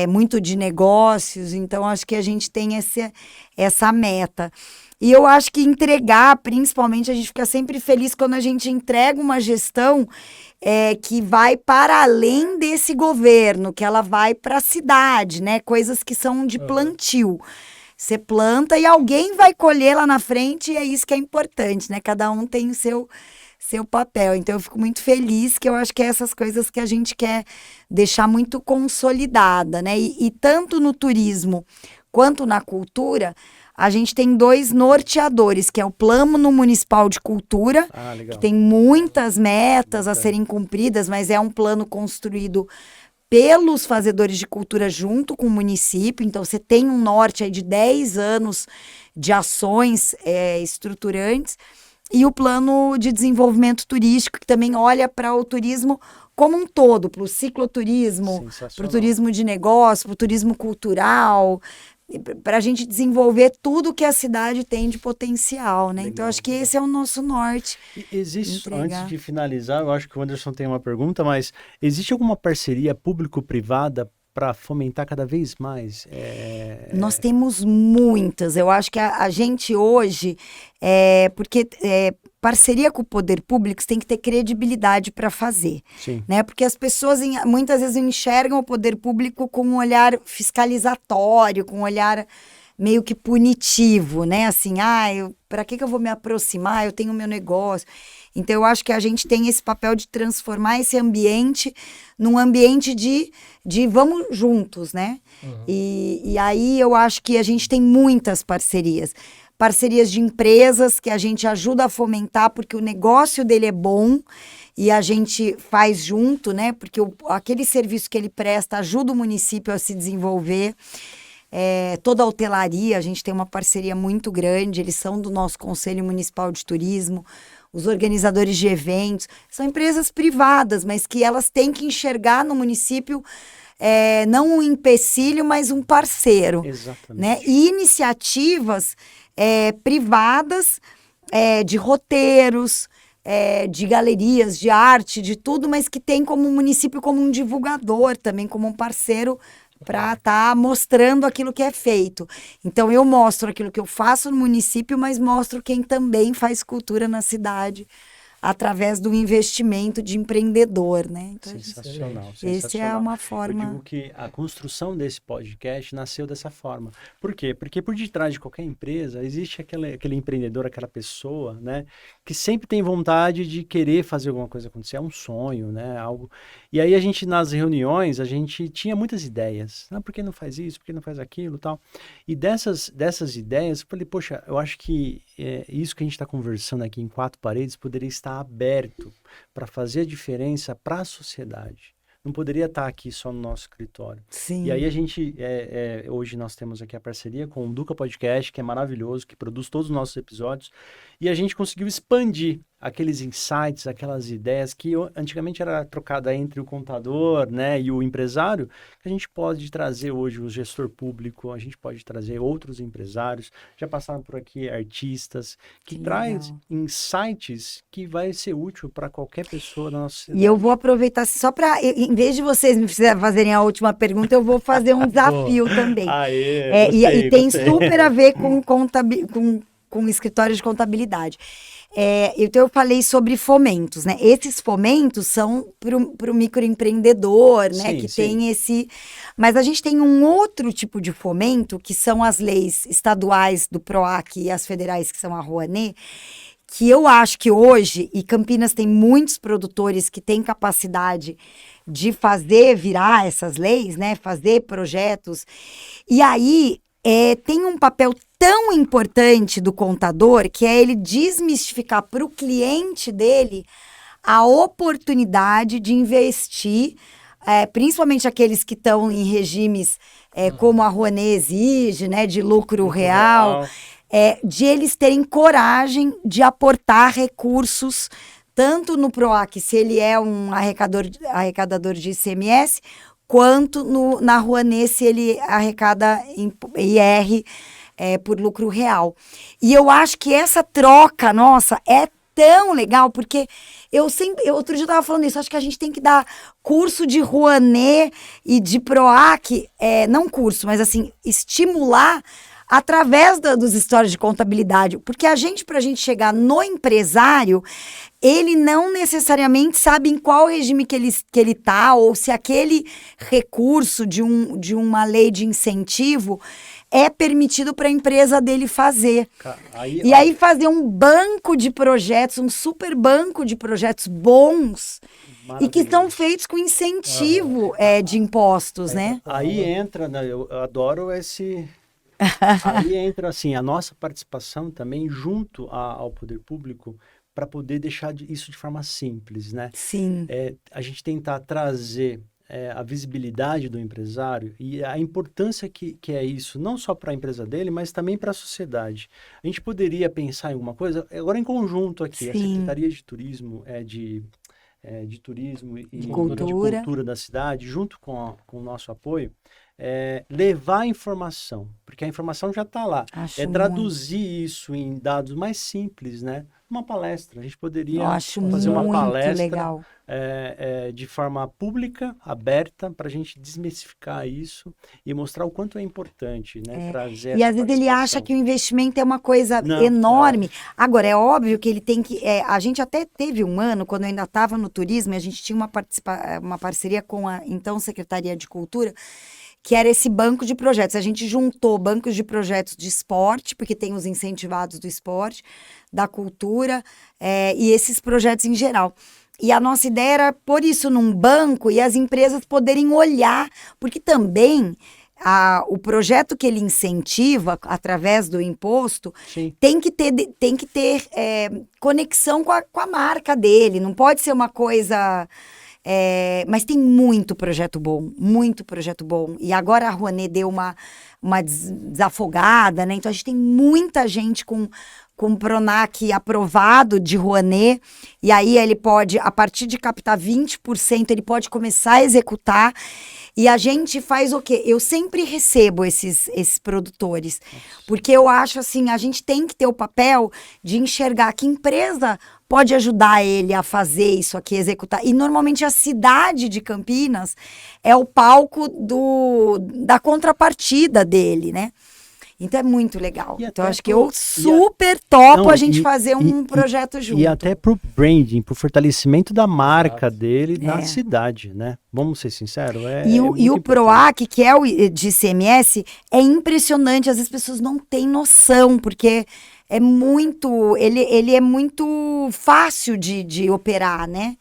muito de negócios. Então, acho que a gente tem essa meta. E eu acho que entregar, principalmente, a gente fica sempre feliz quando a gente entrega uma gestão que vai para além desse governo, que ela vai para a cidade, né? Coisas que são de plantio. Você planta e alguém vai colher lá na frente, e é isso que é importante, né? Cada um tem o seu papel. Então, eu fico muito feliz, que eu acho que é essas coisas que a gente quer deixar muito consolidada, né? E tanto no turismo quanto na cultura, a gente tem 2 norteadores, que é o Plano Municipal de Cultura, que tem muitas metas a serem cumpridas, mas é um plano construído pelos fazedores de cultura junto com o município. Então, você tem um norte aí de 10 anos de ações estruturantes, e o plano de desenvolvimento turístico, que também olha para o turismo como um todo, para o cicloturismo, para o turismo de negócio, para o turismo cultural, para a gente desenvolver tudo que a cidade tem de potencial, né? Legal, então, acho que esse é o nosso norte. Existe, antes de finalizar, eu acho que o Anderson tem uma pergunta, mas existe alguma parceria público-privada para fomentar cada vez mais? Nós temos muitas. Eu acho que a gente hoje, porque parceria com o poder público tem que ter credibilidade para fazer. Sim. Né? Porque as pessoas muitas vezes enxergam o poder público com um olhar fiscalizatório, com um olhar meio que punitivo, né? Assim, para que eu vou me aproximar? Eu tenho meu negócio. Então, eu acho que a gente tem esse papel de transformar esse ambiente num ambiente de vamos juntos, né? Uhum. E aí eu acho que a gente tem muitas parcerias. Parcerias de empresas que a gente ajuda a fomentar, porque o negócio dele é bom e a gente faz junto, né? Porque aquele serviço que ele presta ajuda o município a se desenvolver. Toda a hotelaria, a gente tem uma parceria muito grande, eles são do nosso Conselho Municipal de Turismo, os organizadores de eventos, são empresas privadas, mas que elas têm que enxergar no município não um empecilho, mas um parceiro. Exatamente. Né? E iniciativas privadas de roteiros, de galerias, de arte, de tudo, mas que tem como município como um divulgador também, como um parceiro para estar mostrando aquilo que é feito. Então, eu mostro aquilo que eu faço no município, mas mostro quem também faz cultura na cidade através do investimento de empreendedor, né? Então, sensacional. Essa é uma forma... Eu digo que a construção desse podcast nasceu dessa forma. Por quê? Porque por detrás de qualquer empresa existe aquele empreendedor, aquela pessoa, né? Que sempre tem vontade de querer fazer alguma coisa acontecer. É um sonho, né? Algo... E aí nas reuniões, a gente tinha muitas ideias. Por que não faz isso? Por que não faz aquilo? Tal. E dessas ideias, eu falei, poxa, eu acho que isso que a gente está conversando aqui em 4 paredes poderia estar aberto para fazer a diferença para a sociedade. Não poderia estar aqui só no nosso escritório. Sim. E aí a gente, hoje nós temos aqui a parceria com o Duca Podcast, que é maravilhoso, que produz todos os nossos episódios, e a gente conseguiu expandir aqueles insights, aquelas ideias que antigamente era trocada entre o contador, né, e o empresário, que a gente pode trazer hoje o gestor público, a gente pode trazer outros empresários, já passaram por aqui artistas, que traz insights que vai ser útil para qualquer pessoa da nossa cidade. E eu vou aproveitar só para, em vez de vocês me fazerem a última pergunta, eu vou fazer um desafio também. E tem super a ver com escritório de contabilidade. Então, eu falei sobre fomentos, né? Esses fomentos são para o microempreendedor, né? Sim, que sim. tem esse... Mas a gente tem um outro tipo de fomento, que são as leis estaduais do PROAC e as federais, que são a Rouanet, que eu acho que hoje, e Campinas tem muitos produtores que têm capacidade de fazer virar essas leis, né? Fazer projetos. E aí... tem um papel tão importante do contador, que é ele desmistificar para o cliente dele a oportunidade de investir, principalmente aqueles que estão em regimes como a Rouanet exige, né, de lucro real, de eles terem coragem de aportar recursos, tanto no PROAC, se ele é um arrecadador de ICMS, quanto na Rouanet, se ele arrecada IR por lucro real. E eu acho que essa troca nossa é tão legal, porque outro dia eu estava falando isso, acho que a gente tem que dar curso de Rouanet e de PROAC, não curso, mas assim, estimular através dos histórias de contabilidade, porque para a gente chegar no empresário, ele não necessariamente sabe em qual regime que ele está, ou se aquele recurso de uma lei de incentivo é permitido para a empresa dele fazer. Aí fazer um banco de projetos, um super banco de projetos bons, e que estão feitos com incentivo de impostos, né? Aí entra, né, eu adoro esse... Aí entra assim, a nossa participação também junto ao poder público para poder deixar isso de forma simples, né? Sim. A gente tentar trazer a visibilidade do empresário e a importância que é isso, não só para a empresa dele, mas também para a sociedade. A gente poderia pensar em alguma coisa, agora em conjunto aqui, a Secretaria de Turismo, de Turismo e de Cultura da cidade, junto com o nosso apoio, levar a informação, porque a informação já está lá. Traduzir isso em dados mais simples, né? Uma palestra. A gente poderia fazer uma palestra de forma pública, aberta, para a gente desmistificar isso e mostrar o quanto é importante, né? Trazer e às vezes ele acha que o investimento é uma coisa enorme. Agora, é óbvio que ele tem que... a gente até teve um ano, quando eu ainda estava no turismo, e a gente tinha uma parceria com a então Secretaria de Cultura, que era esse banco de projetos. A gente juntou bancos de projetos de esporte, porque tem os incentivados do esporte, da cultura, e esses projetos em geral. E a nossa ideia era pôr isso num banco e as empresas poderem olhar, porque também o projeto que ele incentiva através do imposto tem que ter conexão com a marca dele, não pode ser uma coisa... mas tem muito projeto bom. E agora a Rouanet deu uma desafogada, né? Então a gente tem muita gente com Pronac aprovado de Rouanet, e aí ele pode, a partir de captar 20%, ele pode começar a executar, e a gente faz o quê? Eu sempre recebo esses produtores, porque eu acho assim, a gente tem que ter o papel de enxergar que empresa pode ajudar ele a fazer isso aqui, executar. E normalmente a cidade de Campinas é o palco da contrapartida dele, né? Então é muito legal. Então acho que eu super topo a gente fazer um projeto junto. E até pro branding, pro fortalecimento da marca dele na cidade, né? Vamos ser sinceros. E o PROAC, que é o de ICMS, é impressionante. Às vezes as pessoas não têm noção, porque ele é muito fácil de operar, né?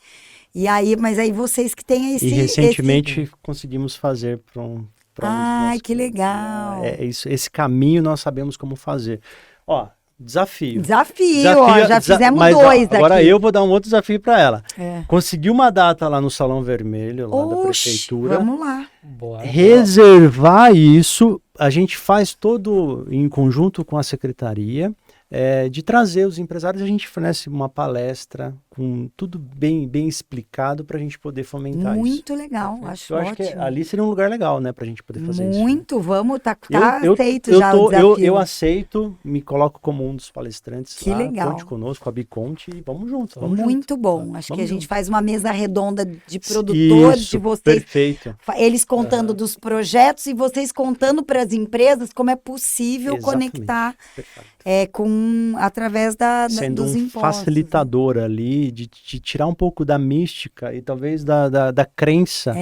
Mas aí vocês que têm esse... E recentemente conseguimos fazer para Ai, que legal. Esse caminho nós sabemos como fazer. Ó, desafio, já fizemos dois aqui. Agora eu vou dar um outro desafio para ela. Conseguir uma data lá no Salão Vermelho, lá da prefeitura. Vamos lá. Reservar isso, a gente faz todo em conjunto com a secretaria, de trazer os empresários, a gente fornece uma palestra com tudo bem explicado para a gente poder fomentar isso. Muito legal, acho ótimo. Eu acho que ali seria um lugar legal, né, para a gente poder fazer isso. Muito, vamos, aceito já o desafio. Eu aceito, me coloco como um dos palestrantes. Que lá, legal. Conte conosco, a Biconte, e vamos juntos. Muito bom, acho que a gente faz uma mesa redonda de produtores, de vocês. Perfeito. Eles contando dos projetos e vocês contando para as empresas como é possível conectar através sendo dos impostos. Facilitador ali, de tirar um pouco da mística e talvez da crença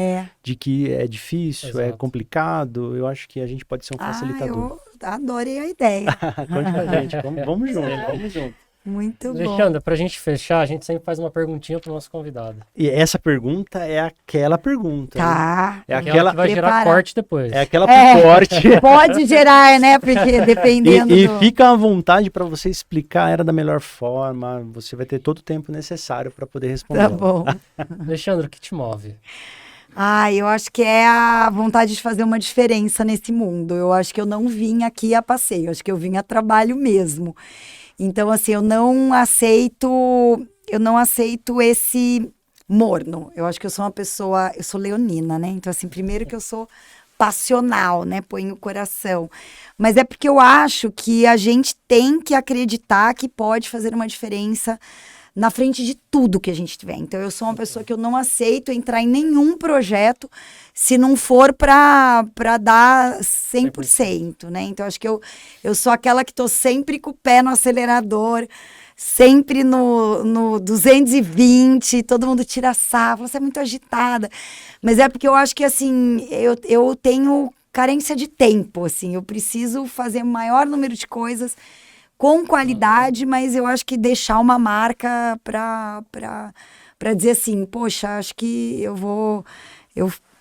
de que é difícil, é complicado. Eu acho que a gente pode ser um facilitador. Eu adorei a ideia. Conte com a gente, vamos junto. Muito bom. Alexandra, pra gente fechar, a gente sempre faz uma perguntinha pro nosso convidado. E essa pergunta é aquela pergunta. Tá. É aquela que vai gerar corte depois. É aquela pro corte. Pode gerar, né? Porque dependendo E fica à vontade para você explicar era da melhor forma. Você vai ter todo o tempo necessário para poder responder. Tá bom. Alexandra, o que te move? Eu acho que é a vontade de fazer uma diferença nesse mundo. Eu acho que eu não vim aqui a passeio. Eu acho que eu vim a trabalho mesmo. Então, assim, eu não aceito esse morno. Eu acho que eu sou eu sou leonina, né? Então, assim, primeiro que eu sou passional, né? Põe o coração. Mas é porque eu acho que a gente tem que acreditar que pode fazer uma diferença na frente de tudo que a gente tiver. Então, eu sou uma pessoa que eu não aceito entrar em nenhum projeto se não for para dar 100%, né? Então, acho que eu sou aquela que estou sempre com o pé no acelerador, sempre no 220, todo mundo tira sarro, você é muito agitada. Mas é porque eu acho que, assim, eu tenho carência de tempo, assim, eu preciso fazer o maior número de coisas com qualidade, mas eu acho que deixar uma marca para dizer assim, poxa, acho que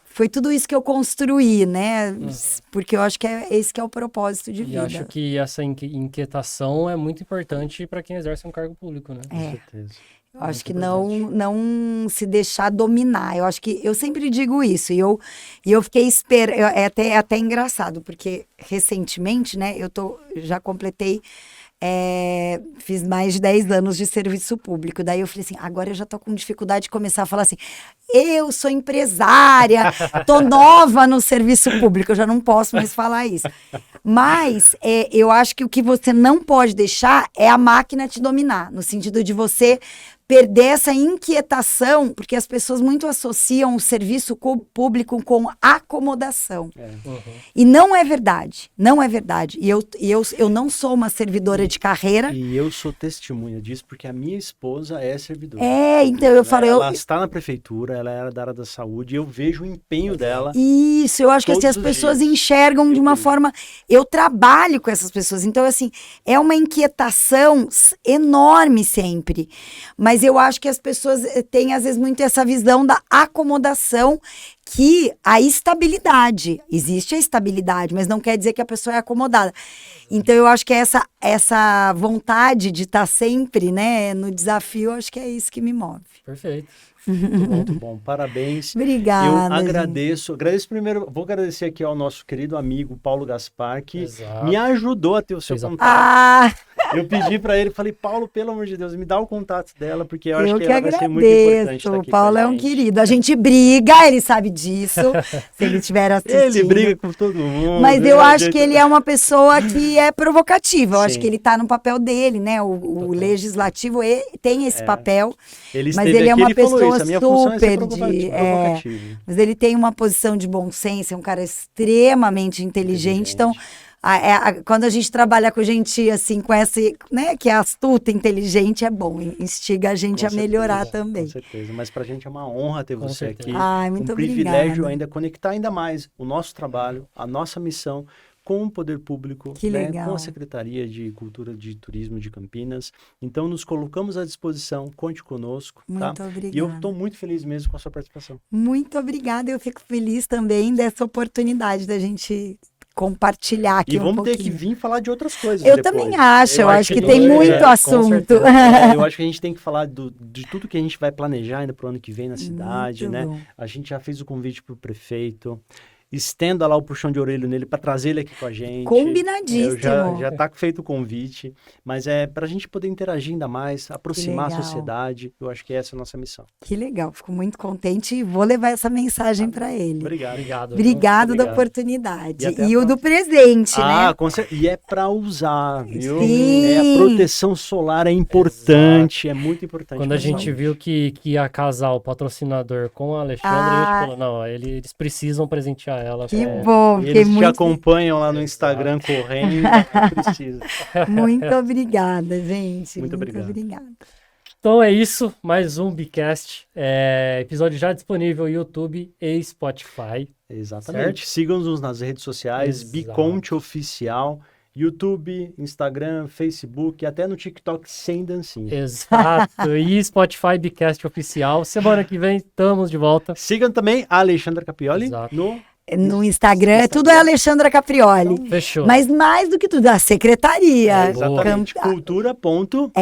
foi tudo isso que eu construí, né? Porque eu acho que esse que é o propósito de vida. E acho que essa inquietação é muito importante para quem exerce um cargo público, né? Com certeza. Eu acho Muito que importante. não se deixar dominar. Eu acho que eu sempre digo isso. E eu fiquei esperando. É até engraçado, porque recentemente, né, já completei. Fiz mais de 10 anos de serviço público. Daí eu falei assim, agora eu já tô com dificuldade de começar a falar assim, eu sou empresária, tô nova no serviço público, eu já não posso mais falar isso. Mas eu acho que o que você não pode deixar é a máquina te dominar, no sentido de você perder essa inquietação, porque as pessoas muito associam o serviço público com acomodação. Uhum. E não é verdade, não é verdade. E eu não sou uma servidora de carreira. E eu sou testemunha disso, porque a minha esposa é servidora. Então eu falo... Ela está na prefeitura, ela era da área da saúde, e eu vejo o empenho dela. Isso, eu acho que assim, as pessoas enxergam de uma forma... Eu trabalho com essas pessoas, então assim, é uma inquietação enorme sempre. Mas eu acho que as pessoas têm, às vezes, muito essa visão da acomodação, que a estabilidade, existe a estabilidade, mas não quer dizer que a pessoa é acomodada. Então, eu acho que essa vontade de estar sempre, né, no desafio, eu acho que é isso que me move. Perfeito. Muito bom, parabéns. Obrigada. Eu agradeço primeiro, vou agradecer aqui ao nosso querido amigo Paulo Gaspar, que me ajudou a ter o seu contato. Eu pedi para ele, falei, Paulo, pelo amor de Deus, me dá o contato dela, porque eu acho que ela vai ser muito importante estar aqui. O Paulo é um querido, a gente briga, ele sabe disso, se ele estiver assistindo. Ele briga com todo mundo. Mas eu acho que ele é uma pessoa que é provocativa, eu acho que ele está no papel dele, né, o legislativo tem esse papel, mas ele é uma pessoa super mas ele tem uma posição de bom senso, é um cara extremamente inteligente. Então, quando a gente trabalha com gente assim, com essa, né, que é astuta, inteligente, é bom, instiga a gente a melhorar também. Com certeza, mas pra gente é uma honra ter você aqui. Muito privilégio ainda conectar ainda mais o nosso trabalho, a nossa missão com o poder público, com a Secretaria de Cultura de Turismo de Campinas. Então, nos colocamos à disposição, conte conosco. Muito obrigada. E eu estou muito feliz mesmo com a sua participação. Muito obrigada, eu fico feliz também dessa oportunidade da gente compartilhar aqui um pouquinho. E vamos ter que vir falar de outras coisas Eu também acho, eu acho que tem muito assunto. Eu acho que a gente tem que falar de tudo que a gente vai planejar ainda para o ano que vem na cidade, né? A gente já fez o convite para o prefeito. Estenda lá o puxão de orelha nele para trazer ele aqui com a gente. Combinadíssimo. Já está feito o convite, mas é para a gente poder interagir ainda mais, aproximar a sociedade. Eu acho que essa é a nossa missão. Que legal, fico muito contente e vou levar essa mensagem para ele. Obrigado. Obrigado da oportunidade. E o do presente, né? E é para usar, viu? Sim. A proteção solar é importante, é muito importante. Quando a gente viu que ia casar o patrocinador com a Alexandre, a gente falou, não, eles precisam presentear ela. Que bom. Eles te acompanham lá no Instagram correndo, precisa. Muito obrigada, gente. Muito obrigado. Então é isso, mais um Bicast. Episódio já disponível no YouTube e Spotify. Exatamente. Sigam-nos nas redes sociais, Biconte Oficial, YouTube, Instagram, Facebook, até no TikTok sem dancinha. Exato. E Spotify, Bicast Oficial. Semana que vem estamos de volta. Sigam também a Alexandra Caprioli no Instagram, tudo é Alexandra Caprioli. Então, fechou. Mas mais do que tudo, a secretaria. Exatamente.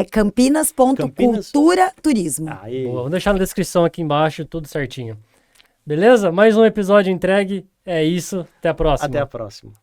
Campinas.cultura turismo. Boa, vou deixar na descrição aqui embaixo, tudo certinho. Beleza? Mais um episódio entregue. É isso. Até a próxima. Até a próxima.